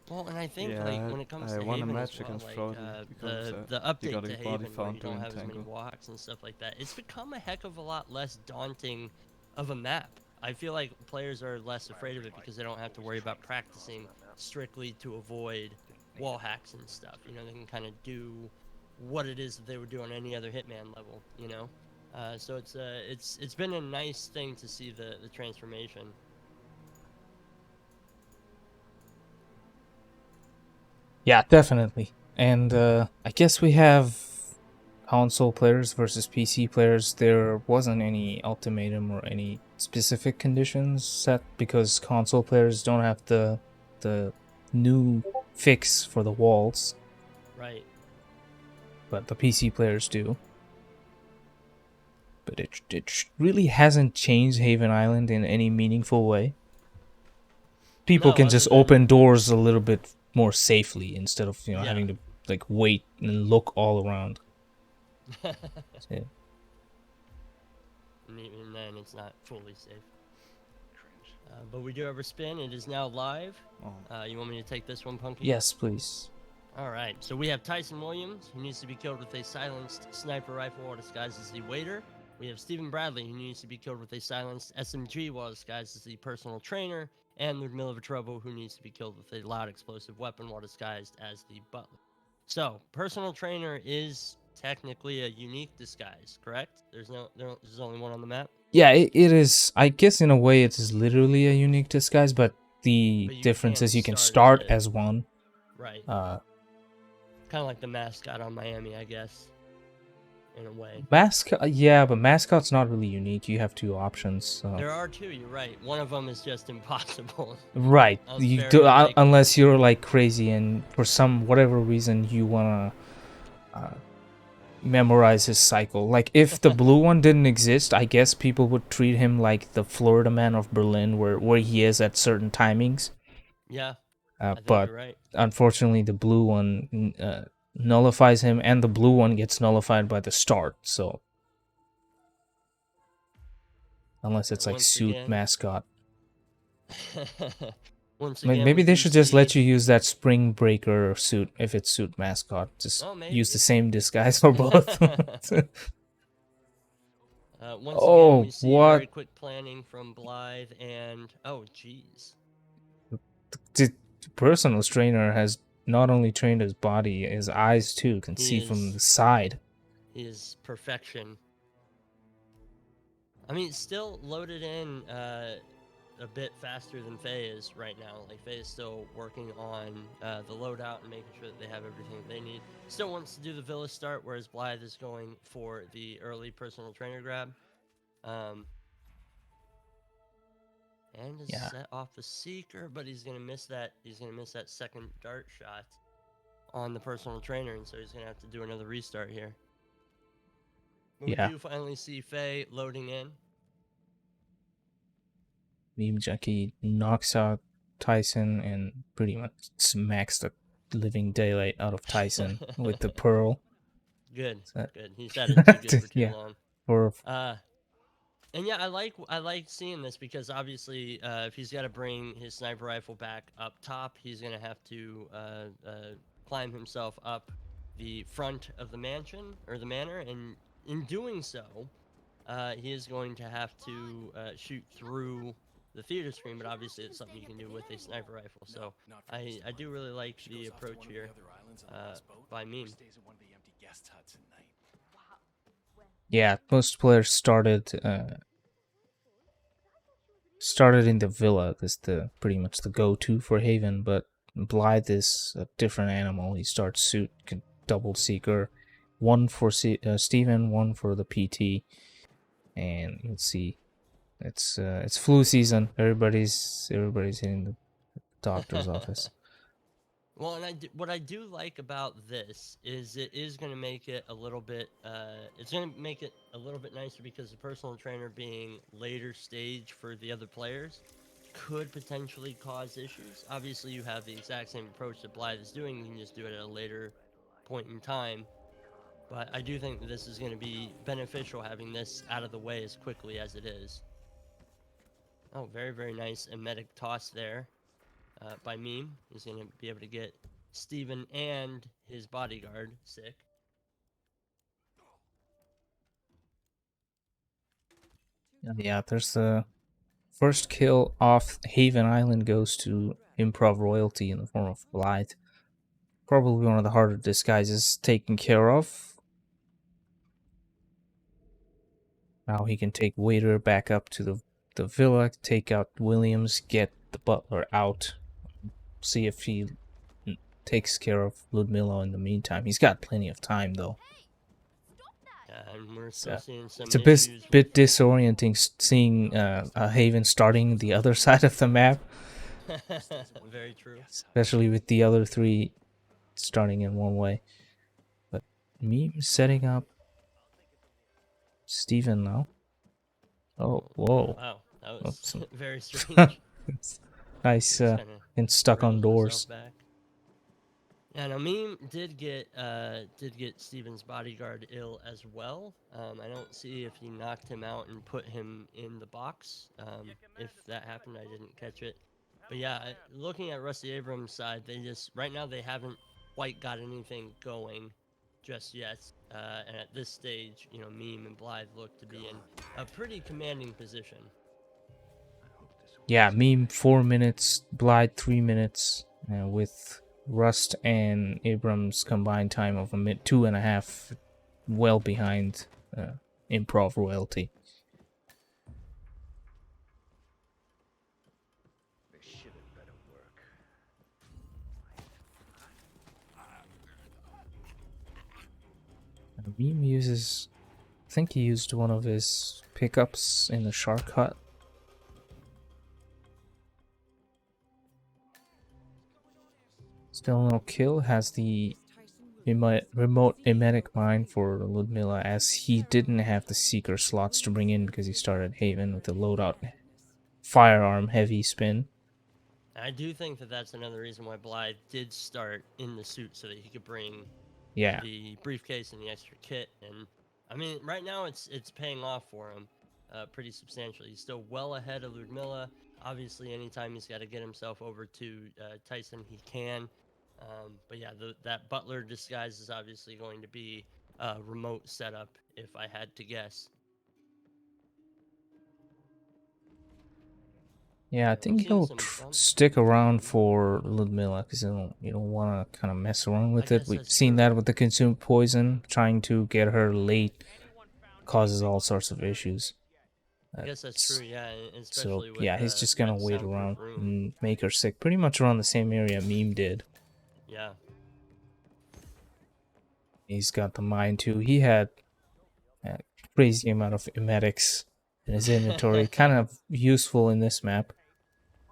Well, and I think like when it comes to won a Haven as match well, against like Frody because the he update got to his body Haven where you found don't doing have as many tango. walks and stuff like that, it's become a heck of a lot less daunting of a map. I feel like players are less afraid of it because they don't have to worry about practicing strictly to avoid wall hacks and stuff. You know, they can kind of do what it is that they would do on any other Hitman level. You know, so it's been a nice thing to see the transformation. Yeah, definitely. And I guess we have console players versus PC players. There wasn't any ultimatum or any specific conditions set because console players don't have the new fix for the walls, Right. but the PC players do. But it really hasn't changed Haven Island in any meaningful way. People No, can other just than open doors a little bit more safely instead of Yeah. having to like wait and look all around. Yeah. And even then, it's not fully safe. But we do have our spin. It is now live. You want me to take this one, Punky? Yes, please. All right. So we have Tyson Williams, who needs to be killed with a silenced sniper rifle while disguised as the waiter. We have Stephen Bradley, who needs to be killed with a silenced SMG while disguised as the personal trainer. And Ludmilla Vetrovo, who needs to be killed with a loud explosive weapon while disguised as the butler. So, personal trainer is technically a unique disguise, correct? There's only one on the map. Yeah, it is. I guess in a way it is literally a unique disguise, but the But you difference can is you can start start as one. Right. Uh, Kind of like the mascot on Miami, I guess. in a way. Mascot, yeah, but mascot's not really unique. You have two options. So. There are two. You're right. One of them is just impossible. Right. You Very do unlikely. unless you're like crazy and for some whatever reason you wanna memorize his cycle. Like if the blue one didn't exist, I guess people would treat him like the Florida Man of Berlin, where he is at certain timings. Yeah, I think But you're right. unfortunately, the blue one nullifies him, and the blue one gets nullified by the start. So unless it's like Once suit again, mascot. once Like, again, maybe we they do should just let see- you use that spring breaker suit if it's suit mascot. Just Oh, maybe. use the same disguise for both. Once again, Oh, we see very what? quick planning from Blythe, and oh, jeez. The personal trainer has not only trained his body, his eyes too can see from the side. He is perfection. I mean, still loaded in a bit faster than Faye is right now. Like, Faye is still working on the loadout and making sure that they have everything they need. Still wants to do the Villa start, whereas Blythe is going for the early personal trainer grab. And is set off the Seeker, but he's gonna miss that. He's gonna miss that second dart shot on the personal trainer, and so he's gonna have to do another restart here. But we do finally see Faye loading in. Meme Junkie knocks out Tyson and pretty much smacks the living daylight out of Tyson with the pearl. Good, good. He's had it too good for too long. Or and yeah, I like seeing this because obviously, if he's got to bring his sniper rifle back up top, he's gonna have to climb himself up the front of the mansion or the manor, and in doing so, he is going to have to shoot through the theater screen. But obviously, it's something you can do with a sniper rifle. So I do really like the approach here by Meme. yeah, most players started in the villa. That's the pretty much the go-to for Haven. But Blythe is a different animal. He starts suit, double seeker, one for Steven, one for the PT, and you'll see it's flu season. Everybody's hitting the doctor's office. Well, and what I do like about this is it is going to make it a little bit, it's going to make it a little bit nicer because the personal trainer being later stage for the other players could potentially cause issues. Obviously, you have the exact same approach that Blythe is doing. You can just do it at a later point in time. But I do think that this is going to be beneficial having this out of the way as quickly as it is. Oh, very, very nice emetic toss there. By Meme. He's going to be able to get Steven and his bodyguard sick. Yeah, there's the first kill off Haven Island goes to Improv royalty in the form of Blythe. Probably one of the harder disguises taken care of. Now he can take Waiter back up to the villa, take out Williams, get the butler out, see if he takes care of Ludmilla in the meantime. He's got plenty of time, though. Yeah, and we're still seeing some It's a issues bit disorienting seeing Haven starting the other side of the map. Very true. Especially with the other three starting in one way. But me setting up Steven now. Oh, whoa. Wow, that was very strange. Nice, and stuck on doors. Yeah, now Meme did get Steven's bodyguard ill as well. I don't see if he knocked him out and put him in the box. If that happened, I didn't catch it. But yeah, looking at RustyEbram's side, right now they haven't quite got anything going just yet. And at this stage, Meme and Blythe look to be in a pretty commanding position. Yeah, Meme 4 minutes, Blythe 3 minutes, with Rust and Abram's combined time of 2.5, well behind Improv royalty. Meme uses, I think he used one of his pickups in the shark hut. Still no kill, has the remote emetic mine for Ludmilla, as he didn't have the seeker slots to bring in because he started Haven with the loadout firearm heavy spin. I do think that that's another reason why Blythe did start in the suit, so that he could bring Yeah. the briefcase and the extra kit. And I mean, right now it's paying off for him pretty substantially. He's still well ahead of Ludmilla. Obviously, anytime he's got to get himself over to Tyson, he can. But yeah, that butler disguise is obviously going to be a remote setup, if I had to guess. Yeah, I think he'll stick around for Ludmilla because you don't want to kind of mess around with it. We've seen that with the consumed poison. Trying to get her late causes all sorts of issues. I guess that's true, yeah. So Especially with, yeah, he's just gonna wait around and make her sick. Pretty much around the same area Meme did. Yeah. He's got the mine too. He had a crazy amount of emetics in his inventory. Kind of useful in this map.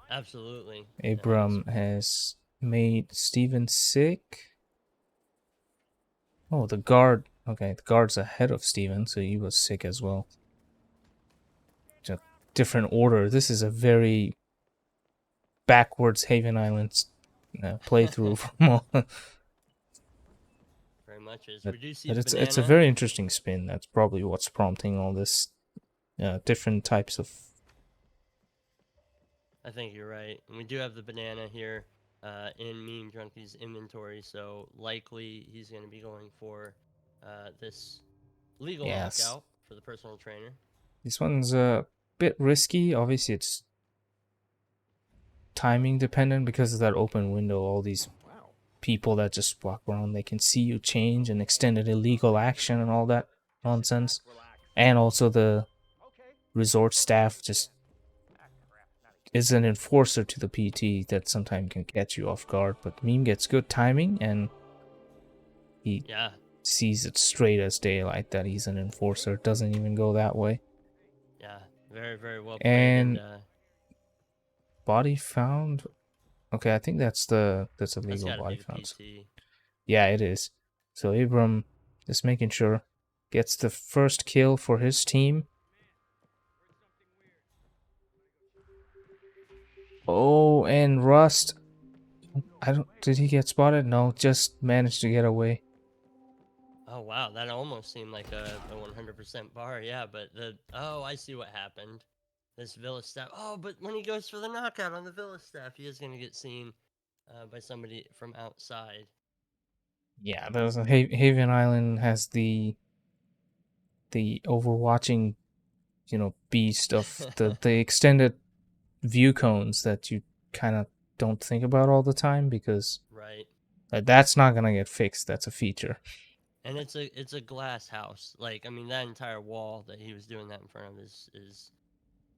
Absolutely. Abram has made Steven sick. Oh, the guard. Okay, the guard's ahead of Steven, so he was sick as well. It's a different order. This is a very backwards Haven Islands playthrough from all. Very much is. But, We do see it's a very interesting spin. That's probably what's prompting all this different types of. I think you're right. And we do have the banana here in Meme Junkie's inventory, so likely he's going to be going for this legal knockout for the personal trainer. This one's a bit risky. Obviously, it's timing dependent because of that open window. All these people that just walk around, they can see you change and extended illegal action and all that nonsense. And also the resort staff just is an enforcer to the PT that sometimes can catch you off guard. But Meme gets good timing and he sees it straight as daylight that he's an enforcer. It doesn't even go that way. Yeah, very, very well played. And body found. Okay, I think that's a legal body found. Yeah, it is. So Abram is making sure gets the first kill for his team. Oh, and Rust. Did he get spotted? No, just managed to get away. Oh wow, that almost seemed like a 100% bar. Yeah, but I see what happened. This Villa staff. Oh, but when he goes for the knockout on the Villa staff, he is going to get seen by somebody from outside. Yeah, there's a Haven Island has the overwatching, beast of the extended view cones that you kind of don't think about all the time because that's not gonna get fixed. That's a feature. And it's a glass house. Like, I mean, that entire wall that he was doing that in front of is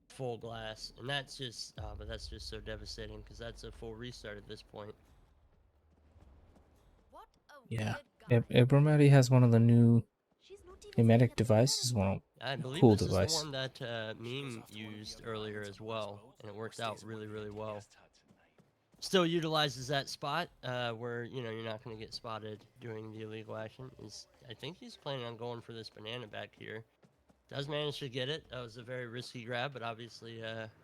full glass, and that's just but that's just so devastating because that's a full restart at this point. Yeah, Abramati has one of the new emetic devices. One I believe cool this device. is the one that Meme used earlier as well, and it worked out really, really well. Still utilizes that spot where you're not going to get spotted doing the illegal action. I think he's planning on going for this banana back here. Does manage to get it. That was a very risky grab, but obviously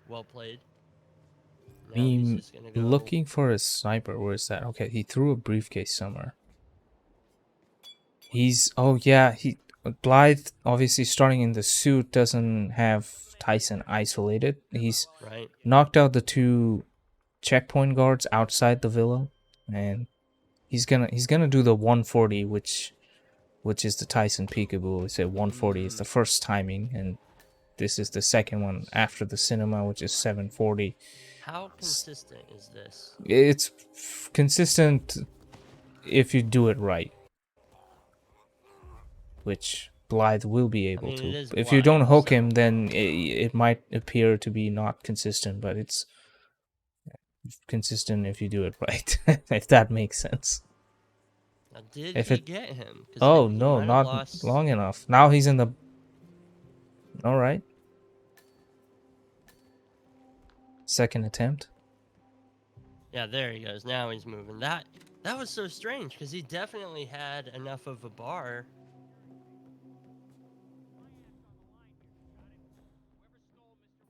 well played. Meme looking for a sniper. Where is that? Okay, he threw a briefcase somewhere. Blythe obviously starting in the suit doesn't have Tyson isolated. He's knocked out the two checkpoint guards outside the villa, and he's gonna do the 140, which is the Tyson peekaboo. We say 140 is the first timing, and this is the second one after the cinema, which is 740. How consistent is this? It's consistent if you do it right, which Blythe will be able to. If you don't hook him, then it might appear to be not consistent, but it's consistent if you do it right, if that makes sense. Now, did If he it... get him? Because Oh, he no, might have not lost. long enough. Now he's in the... Alright. Second attempt. Yeah, there he goes. Now he's moving. That was so strange because he definitely had enough of a bar.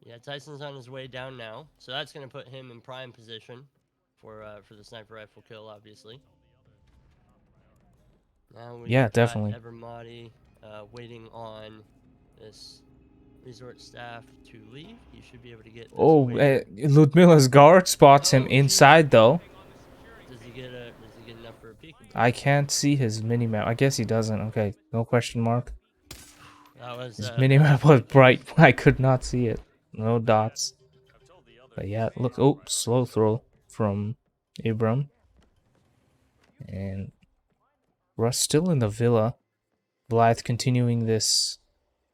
Yeah, Tyson's on his way down now, so that's gonna put him in prime position for the sniper rifle kill, obviously. Now we've Yeah, got definitely. Evermadi waiting on this resort staff to leave. He should be able to get this Oh, waiting. Ludmila's guard spots him Oh, inside, though. does he get a? Does he get enough for a peekaboo? I can't see his minimap. I guess he doesn't. Okay, no question mark. His That was minimap was pretty bright. close. I could not see it. No dots. But yeah, look. Oh, slow throw from Abram. And Russ still in the villa. Blythe continuing this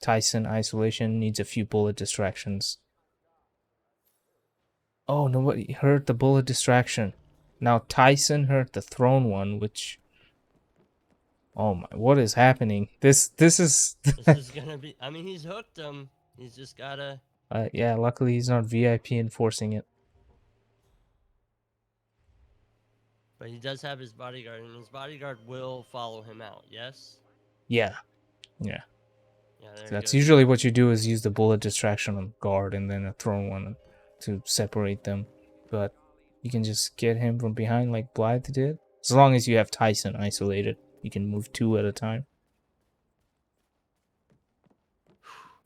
Tyson isolation. Needs a few bullet distractions. Oh, nobody heard the bullet distraction. Now Tyson heard the thrown one, which... Oh my, what is happening? This is... This is gonna be. I mean, he's hooked him. He's just gotta. yeah, luckily he's not VIP enforcing it. But he does have his bodyguard, and his bodyguard will follow him out. Yes. Yeah. Yeah. Yeah, there he That's goes usually now. what you do, is use the bullet distraction on guard and then a thrown one to separate them. But you can just get him from behind like Blythe did. As long as you have Tyson isolated, you can move two at a time.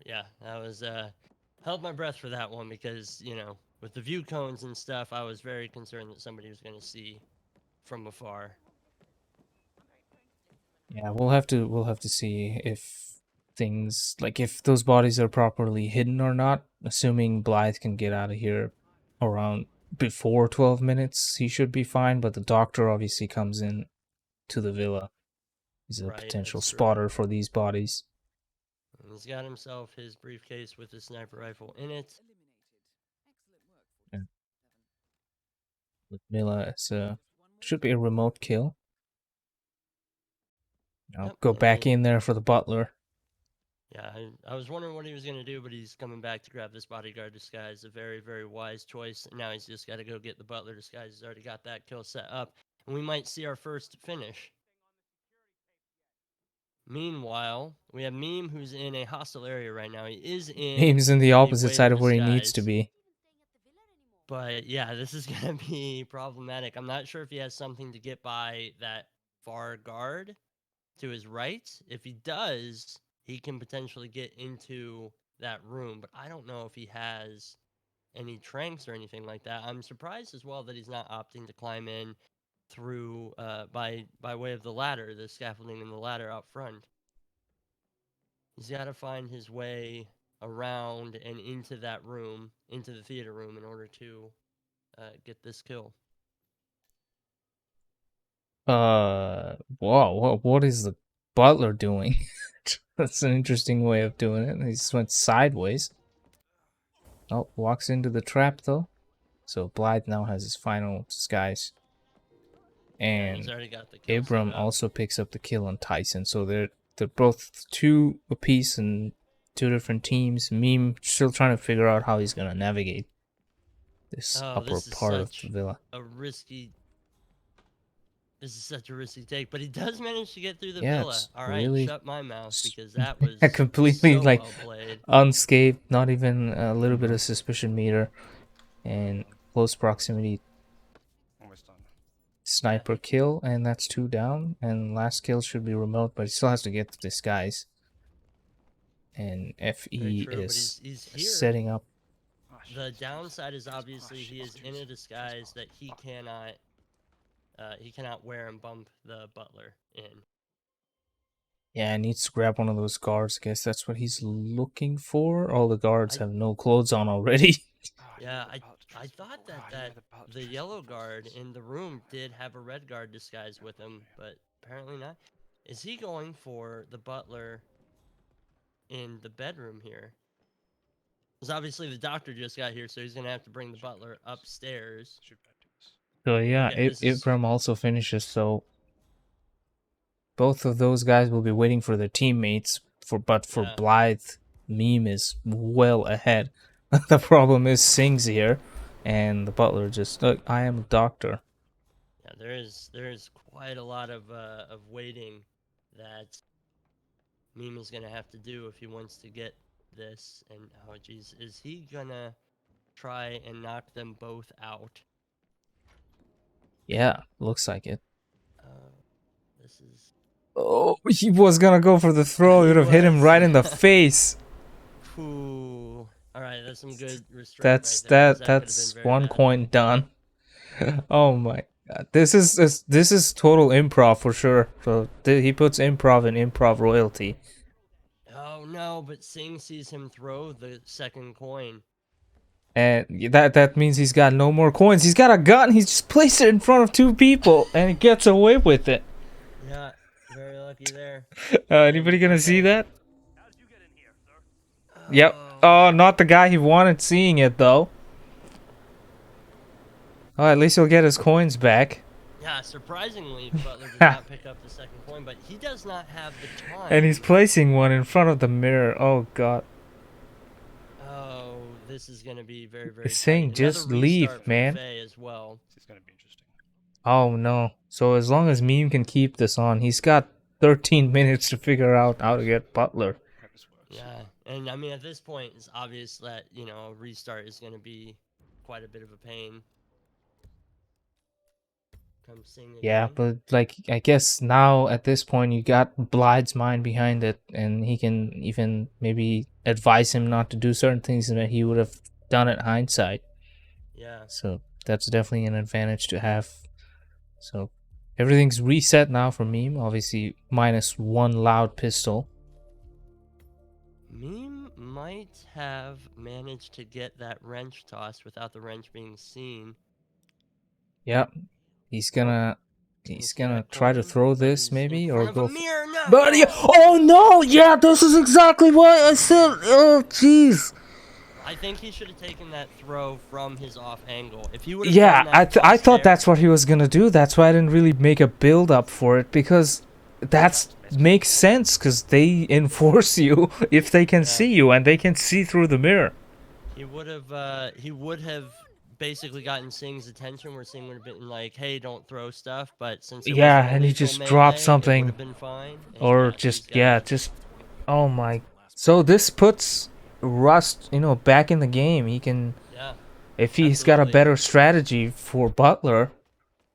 Yeah, that was held my breath for that one because with the view cones and stuff, I was very concerned that somebody was going to see from afar. Yeah, we'll have to see if things like if those bodies are properly hidden or not. Assuming Blythe can get out of here around before 12 minutes, he should be fine. But the doctor obviously comes in to the villa. He's a Right, potential that's true. spotter for these bodies. And he's got himself his briefcase with his sniper rifle in it. And with Mila, it's should be a remote kill. I'll Yep, go back and in there for the butler. yeah, I was wondering what he was going to do, but he's coming back to grab this bodyguard disguise. A very, very wise choice. And now he's just got to go get the butler disguise. He's already got that kill set up. And we might see our first finish. Meanwhile, we have Meme, who's in a hostile area right now. He is in He's in the a opposite wave side of where he needs to disguise. be. But yeah, this is going to be problematic. I'm not sure if he has something to get by that far guard to his right. If he does, he can potentially get into that room. But I don't know if he has any tranks or anything like that. I'm surprised as well that he's not opting to climb in through by way of the ladder, the scaffolding and the ladder out front. He's got to find his way around and into that room, into the theater room, in order to get this kill. Whoa, what is the butler doing? That's an interesting way of doing it. He just went sideways. Oh, walks into the trap though. So Blythe now has his final disguise. Yeah, he's And already got the kill set Abram up. also picks up the kill on Tyson. So they're both two apiece and two different teams. Meme still trying to figure out how he's gonna navigate this upper This is part of such the villa. a risky. This is such a risky take, but he does manage to get through the Yeah, villa. it's All right, really shut my mouth because that was completely so like well played. unscathed, not even a little bit of suspicion meter, and close proximity Almost done. sniper kill, and that's two down. And last kill should be remote, but he still has to get the disguise. And Very FE true, but is he's here. setting up. Oh, The shit. downside is obviously he is in a disguise that he cannot wear and bump the butler in. Yeah, he needs to grab one of those guards. I guess that's what he's looking for. All the guards I- have no clothes on already. Oh, Yeah, the butler's I dress- thought oh, that the butler's the dress yellow was guard nice. in the room did have a red guard disguise with him, but apparently not. Is he going for the butler in the bedroom here? Because obviously the doctor just got here, so he's gonna have to bring the butler upstairs. So yeah, Okay, this is Ibram also finishes. So both of those guys will be waiting for their teammates. But for Yeah. Blythe, Meme is well ahead. The problem is Sing's here, and the butler just look. I am a doctor. Yeah, there is quite a lot of waiting that Meme is gonna have to do if he wants to get this. And oh geez, is he gonna try and knock them both out? Yeah, looks like it. Uh, this is Oh, he was gonna go for the throw. He he would have hit him was. right in the face. Ooh. All right, that's some good restraint That's right there because that could have been that's very one bad. coin done. Oh my god, this is total improv for sure. So he puts improv in improv royalty, Oh no, but Singh sees him throw the second coin. and that means he's got no more coins. He's got a gun. He just placed it in front of two people, and he gets away with it. Yeah, very lucky there. Anybody gonna see Okay. that? How did you get in here, sir? Yep. Oh. Oh, not the guy he wanted seeing it though. Oh, at least he'll get his coins back. Yeah, surprisingly, Butler does not pick up the second coin, but he does not have the time. And he's placing one in front of the mirror. Oh god. Oh, this is gonna be very, very It's saying tight. Another just leave, restart for man. Faye as well. This is going to be interesting. Oh no. So as long as Meme can keep this on, he's got 13 minutes to figure out how to get Butler. I hope this works. Yeah, and I mean at this point it's obvious that a restart is gonna be quite a bit of a pain. Come sing again. Yeah, but like I guess now at this point you got Blythe's mind behind it, and he can even maybe advise him not to do certain things that he would have done at hindsight. Yeah. So that's definitely an advantage to have. So everything's reset now for Meme. Obviously, minus one loud pistol. Meme might have managed to get that wrench tossed without the wrench being seen. Yep. He's gonna You he's see gonna that try to coin? throw But this he's maybe in or front of go a mirror. No. But yeah, oh no, yeah, this is exactly what I said. Oh jeez. I think he should have taken that throw from his off angle. If he would have Yeah, done that I toss thought there- that's what he was gonna do. That's why I didn't really make a build up for it, because that's makes sense because they enforce you if they can see you, and they can see through the mirror. he would have basically gotten Singh's attention, where Singh would have been like, "Hey, don't throw stuff." But since it Yeah, wasn't a and he lethal just melee, dropped it something, would have been fine. And or these just guys- just oh my. So this puts Rust, back in the game. He can, yeah. if he's got a Absolutely. better strategy for Butler.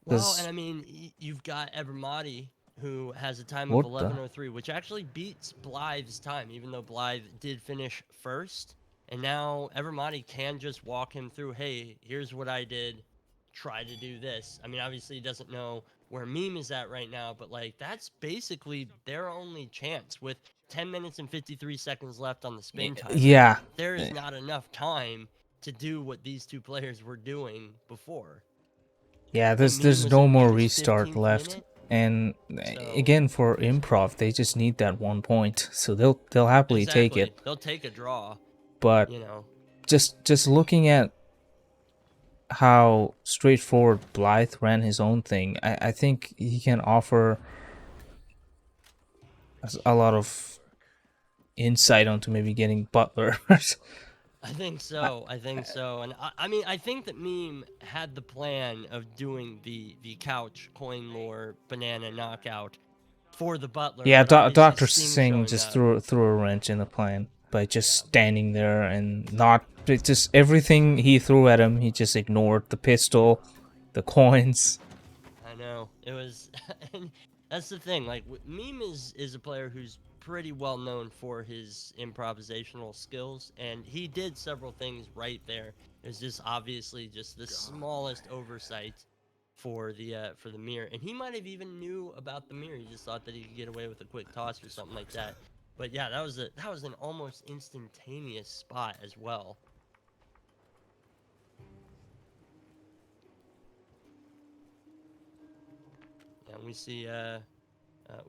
Well, 'Cause- and I mean, you've got Ebramati, who has a time What of the- 11:03, which actually beats Blythe's time, even though Blythe did finish first. And now Ebramati can just walk him through, hey, here's what I did, try to do this. I mean, obviously he doesn't know where Meme is at right now, but like that's basically their only chance with 10 minutes and 53 seconds left on the spin timer. Yeah. There is not enough time to do what these two players were doing before. Yeah, Meme there's was no in more his restart 15th left. minute. And So- again, for improv, they just need that 1 point, so they'll happily take it. They'll take a draw, But just looking at how straightforward Blythe ran his own thing, I think he can offer a lot of insight onto maybe getting Butler. I think so. And I mean, I think that Meme had the plan of doing the couch coin lore banana knockout for the Butler. Yeah, but obviously Dr. Singh Singh showing just up. threw a wrench in the plan by just standing there and not just everything he threw at him. He just ignored the pistol, the coins. I know it was, and that's the thing. Like Meme is a player who's pretty well known for his improvisational skills, and he did several things right there. It was just obviously just the smallest oversight for the mirror, and he might have even knew about the mirror. He just thought that he could get away with a quick toss or something like that. But yeah, that was an almost instantaneous spot as well. And we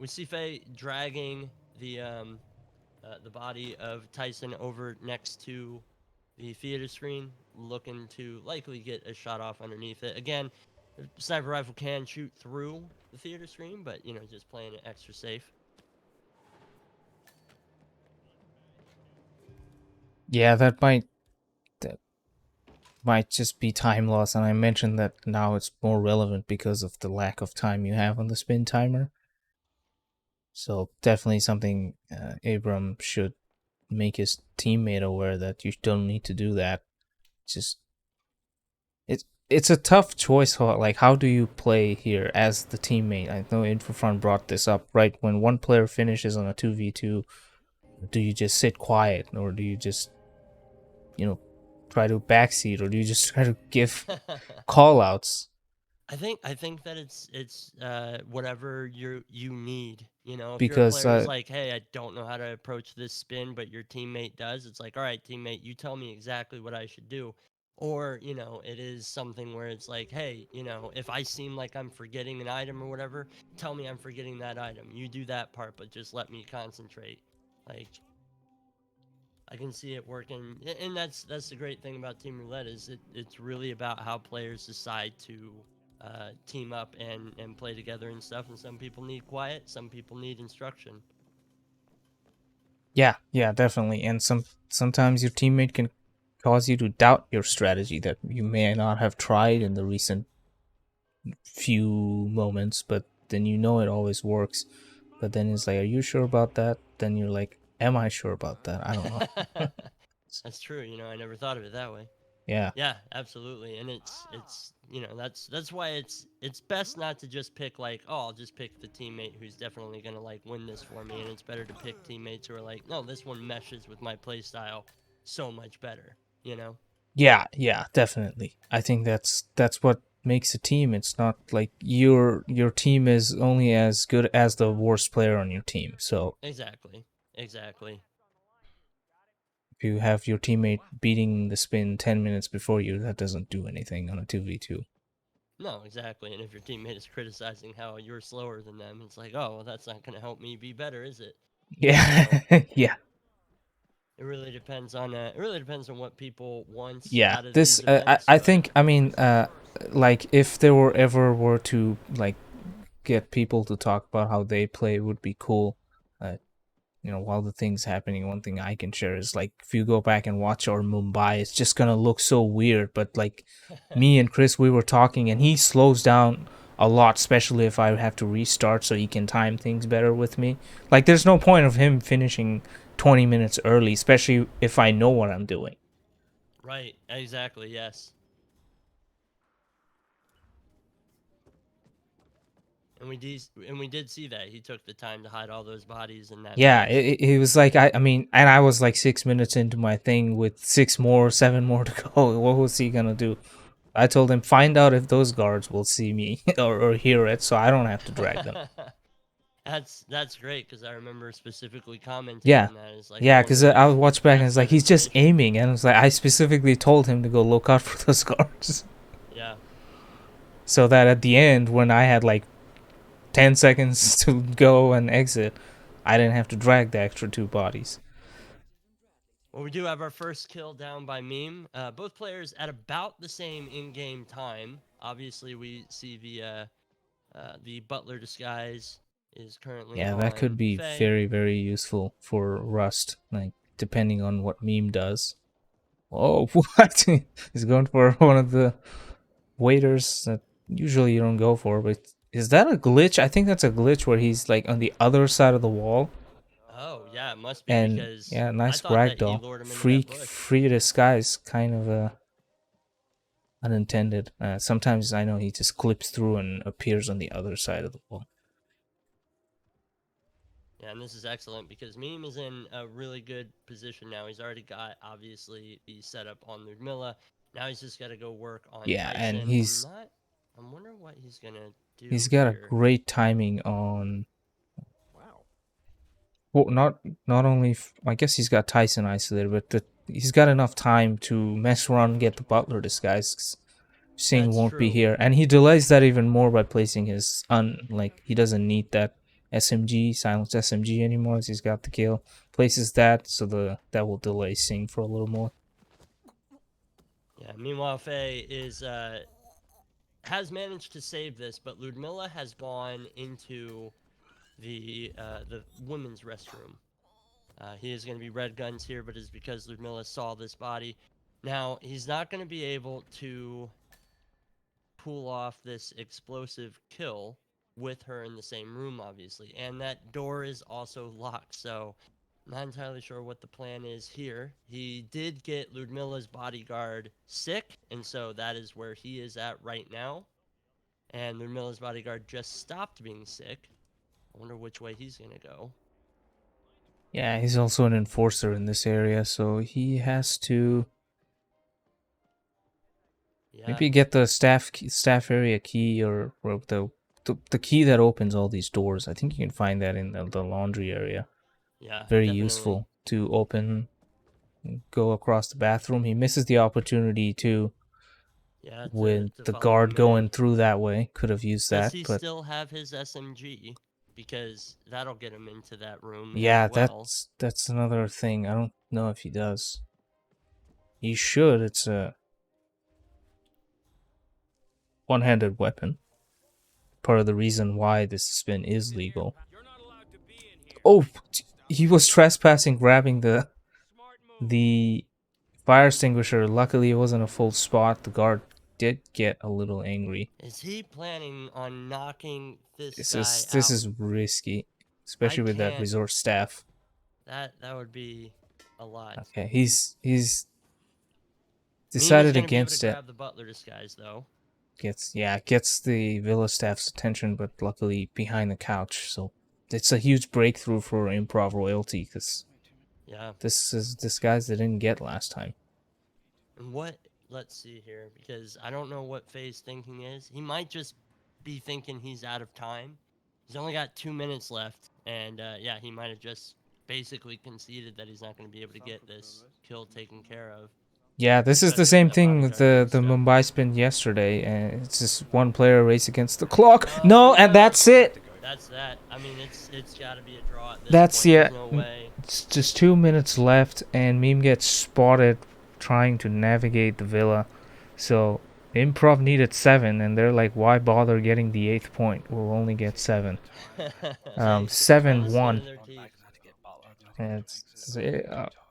see Faye dragging the body of Tyson over next to the theater screen, looking to likely get a shot off underneath it. Again, Sniper rifle can shoot through the theater screen, but just playing it extra safe. Yeah, that might just be time loss, and I mentioned that now it's more relevant because of the lack of time you have on the spin timer. So definitely something Abram should make his teammate aware that you don't need to do that. Just it's a tough choice. How do you play here as the teammate? I know Infrafront brought this up, right? When one player finishes on a 2v2, do you just sit quiet, or do you just try to backseat, or do you just try to give call outs? I think that it's whatever you need. If your Because player is like, hey, I don't know how to approach this spin, but your teammate does, it's like, all right, teammate, you tell me exactly what I should do. Or, it is something where it's like, hey, if I seem like I'm forgetting an item or whatever, tell me I'm forgetting that item. You do that part, but just let me concentrate. Like, I can see it working, and that's the great thing about Team Roulette is it's really about how players decide to team up and play together and stuff. And some people need quiet, some people need instruction. yeah, definitely. And sometimes your teammate can cause you to doubt your strategy that you may not have tried in the recent few moments, but then it always works. But then it's like, are you sure about that? Then you're like, am I sure about that? I don't know. That's true. I never thought of it that way. Yeah. Yeah, absolutely. And that's why it's best not to just pick like, oh, I'll just pick the teammate who's definitely gonna like win this for me. And it's better to pick teammates who are like, no, this one meshes with my play style so much better. You know? Yeah, definitely. I think that's what makes a team. It's not like your team is only as good as the worst player on your team. So Exactly. Exactly. if you have your teammate beating the spin 10 minutes before you, that doesn't do anything on a 2v2. No, exactly. And if your teammate is criticizing how you're slower than them, it's like, oh, well, that's not gonna help me be better, is it? Yeah. So Yeah. it really depends on what people want Yeah. out of This these events, I but think I mean like if there were to like get people to talk about how they play would be cool. Uh, while the thing's happening, one thing I can share is like if you go back and watch our Mumbai, it's just gonna look so weird. But like me and Chris, we were talking, and he slows down a lot, especially if I have to restart, so he can time things better with me. Like, there's no point of him finishing 20 minutes early, especially if I know what I'm doing. right, exactly, yes. And we did see that he took the time to hide all those bodies in that Yeah, maze. it was like I mean, and I was like 6 minutes into my thing with 7 more to go. What was he gonna do? I told him find out if those guards will see me or hear it, so I don't have to drag them. That's great because I remember specifically commenting Yeah, on that. It's like I yeah, wonder because if I would watch back and that's it's good like he's just information. aiming, and it's like I specifically told him to go look out for those guards, Yeah. so that at the end when I had like 10 seconds to go and exit, I didn't have to drag the extra two bodies. Well, we do have our first kill down by Meme. Both players at about the same in-game time. Obviously, we see the Butler disguise is currently Yeah, that could on be Faye. very very useful for Rust, like depending on what meme does. Oh, what? He's going for one of the waiters that usually you don't go for, but is that a glitch? I think that's a glitch where he's like on the other side of the wall. Oh, yeah, it must be And because yeah, I nice thought that he ragdoll. lured him into Free that bush. free disguise, kind of unintended. Sometimes I know he just clips through and appears on the other side of the wall. Yeah, and this is excellent because Meme is in a really good position now. He's already got, obviously, the setup on Ludmilla. Now he's just got to go work on Yeah, and Tyson. I'm wondering what he's going to he's do got a here. great timing on. Wow. Well, not only I guess he's got Tyson isolated, but he's got enough time to mess around and get the Butler disguise. 'Cause Singh That's won't be true. here, and he delays that even more by placing his like he doesn't need that SMG silenced SMG anymore. As he's got the kill, places that so that will delay Singh for a little more. Yeah, meanwhile, Faye is has managed to save this, but Ludmilla has gone into the women's restroom. He is going to be red guns here, but it's because Ludmilla saw this body. Now, he's not going to be able to pull off this explosive kill with her in the same room, obviously. And that door is also locked, so not entirely sure what the plan is here. He did get Ludmilla's bodyguard sick, and so that is where he is at right now. And Ludmilla's bodyguard just stopped being sick. I wonder which way he's going to go. Yeah, he's also an enforcer in this area, so he has to Yeah, maybe get the staff area key or the key that opens all these doors. I think you can find that in the laundry area. yeah, Very definitely. useful to open, go across the bathroom. He misses the opportunity to Yeah, with to the follow guard him in. going through that way. Could have used Does that, he but still have his SMG? Because that'll get him into that room as yeah, well. that's another thing. I don't know if he does. He should. It's a one-handed weapon. Part of the reason why this spin is legal. Oh, he was trespassing, grabbing the fire extinguisher. Luckily, it wasn't a full spot. The guard did get a little angry. Is he planning on knocking this This guy is out? this is risky, especially with that can't. resort staff. That would be a lot. Okay, he's Meme is decided gonna be able to against it. grab the butler disguise though. Gets the villa staff's attention, but luckily behind the couch. So it's a huge breakthrough for improv royalty because Yeah. this is disguise they didn't get last time. And what? Let's see here, because I don't know what Faye's thinking is. He might just be thinking he's out of time. He's only got 2 minutes left, and yeah, he might have just basically conceded that he's not going to be able to get this kill taken care of. Yeah, this is the Especially with same that thing with bodyguard the being stuck. Mumbai spin yesterday. It's just one player race against the clock. No, and that's it. That's that. I mean, it's got to be a draw at this That's point. yeah. There's no way. It's just 2 minutes left, and Meme gets spotted trying to navigate the villa. So improv needed 7, and they're like, "Why bother getting the 8th point? We'll only get 7." They 7-1. skin their teeth.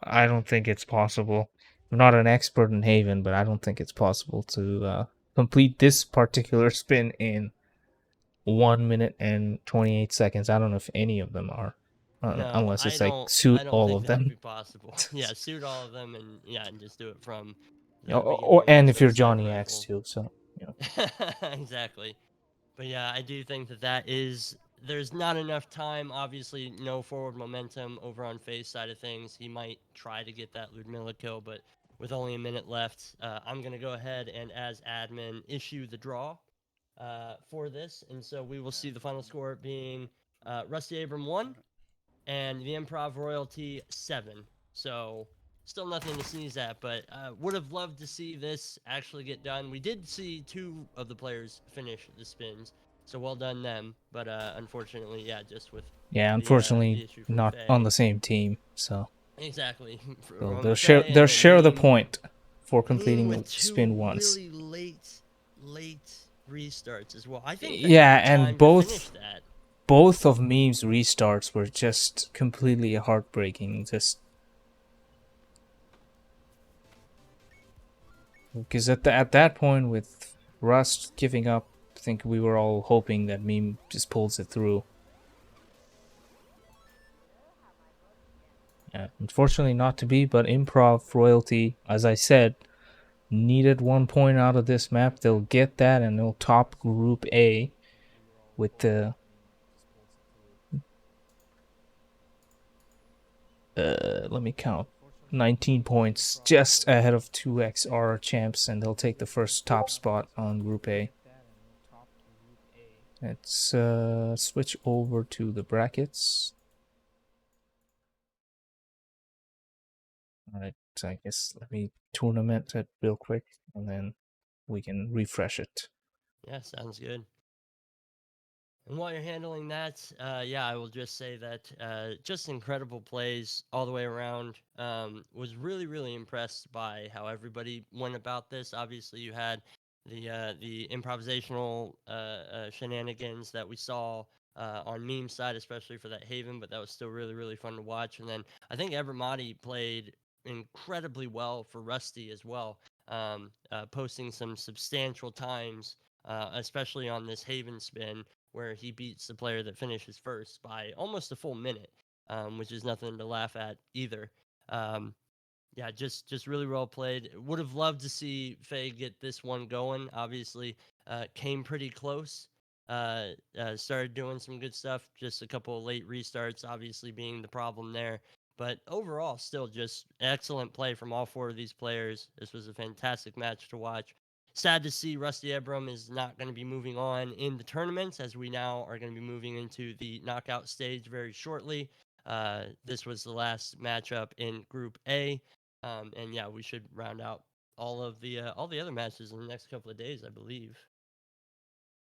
I don't think it's possible. I'm not an expert in Haven, but I don't think it's possible to complete this particular spin in 1 minute and 28 seconds. I don't know if any of them are, No, unless I it's like don't. suit I don't all think of that'd them. be possible. Yeah, suit all of them, and yeah, and just do it from the Or beginning and with if the you're sniper Johnny rifle. X too, so you know. Exactly. But yeah, I do think that is. There's not enough time. Obviously, no forward momentum over on Faye's side of things. He might try to get that Ludmilla kill, but with only a minute left, I'm gonna go ahead and, as admin, issue the draw for this, and so we will see the final score being RustyEbram 1 and the Improv Royalty 7. So still nothing to sneeze at, but would have loved to see this actually get done. We did see 2 of the players finish the spins, so well done them. But unfortunately, yeah, just with Yeah, the unfortunately issue from not Faye. on the same team, so Exactly. they'll share the point for completing the with 2 spin once. really late restarts as well. I think Yeah, that and time to finish that. both of Meme's restarts were just completely heartbreaking. Just because at that point with Rust giving up, I think we were all hoping that Meme just pulls it through. Yeah, unfortunately not to be, but improv royalty, as I said, needed 1 point out of this map. They'll get that, and they'll top Group A with the let me count. 19 points, just ahead of 2XR champs, and they'll take the first top spot on Group A. Let's switch over to the brackets. Alright, so I guess let me tournament it real quick, and then we can refresh it. Yeah, sounds good. And while you're handling that, yeah, I will just say that just incredible plays all the way around. Was really impressed by how everybody went about this. Obviously, you had the improvisational shenanigans that we saw on meme side, especially for that Haven, but that was still really, really fun to watch. And then I think Evermati played incredibly well for Rusty as well, posting some substantial times, especially on this Haven spin where he beats the player that finishes first by almost a full minute, which is nothing to laugh at either. Um, yeah, just really well played. Would have loved to see Faye get this one going. Obviously, came pretty close. Started doing some good stuff. Just a couple of late restarts, obviously being the problem there. But overall, still just excellent play from all four of these players. This was a fantastic match to watch. Sad to see RustyEbram is not going to be moving on in the tournaments, as we now are going to be moving into the knockout stage very shortly. This was the last matchup in Group A. And yeah, we should round out all the other matches in the next couple of days, I believe.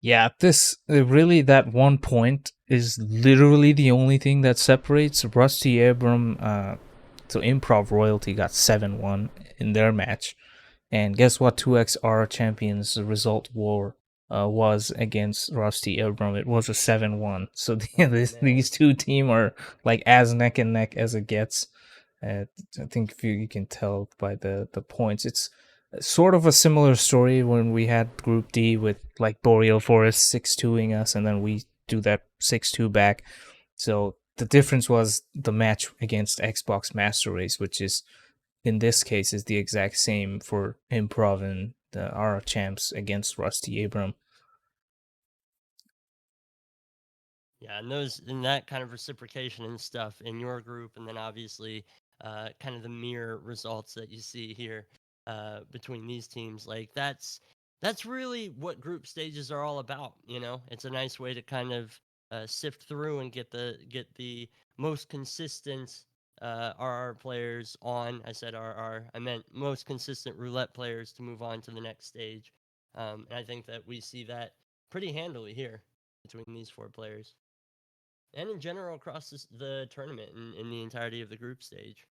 Yeah, this really that one point is literally the only thing that separates Rusty Abram. So Improv Royalty got 7-1 in their match, and guess what? 2XR champions result was against Rusty Abram. It was a 7-1. So Oh man. these two team are like as neck and neck as it gets. Uh, I think if you can tell by the points, it's sort of a similar story when we had Group D with like Boreal Forest 6-2ing us, and then we do that 6-2 back. So the difference was the match against Xbox Master Race, which is in this case is the exact same for Improv and our champs against Rusty Abram. Yeah, and those and that kind of reciprocation and stuff in your group, and then obviously, kind of the mirror results that you see here between these teams. Like that's really what group stages are all about. You know, it's a nice way to kind of sift through and get the most consistent RR players on. I said RR. I meant most consistent roulette players to move on to the next stage. And I think that we see that pretty handily here between these four players and in general across the tournament and in the entirety of the group stage.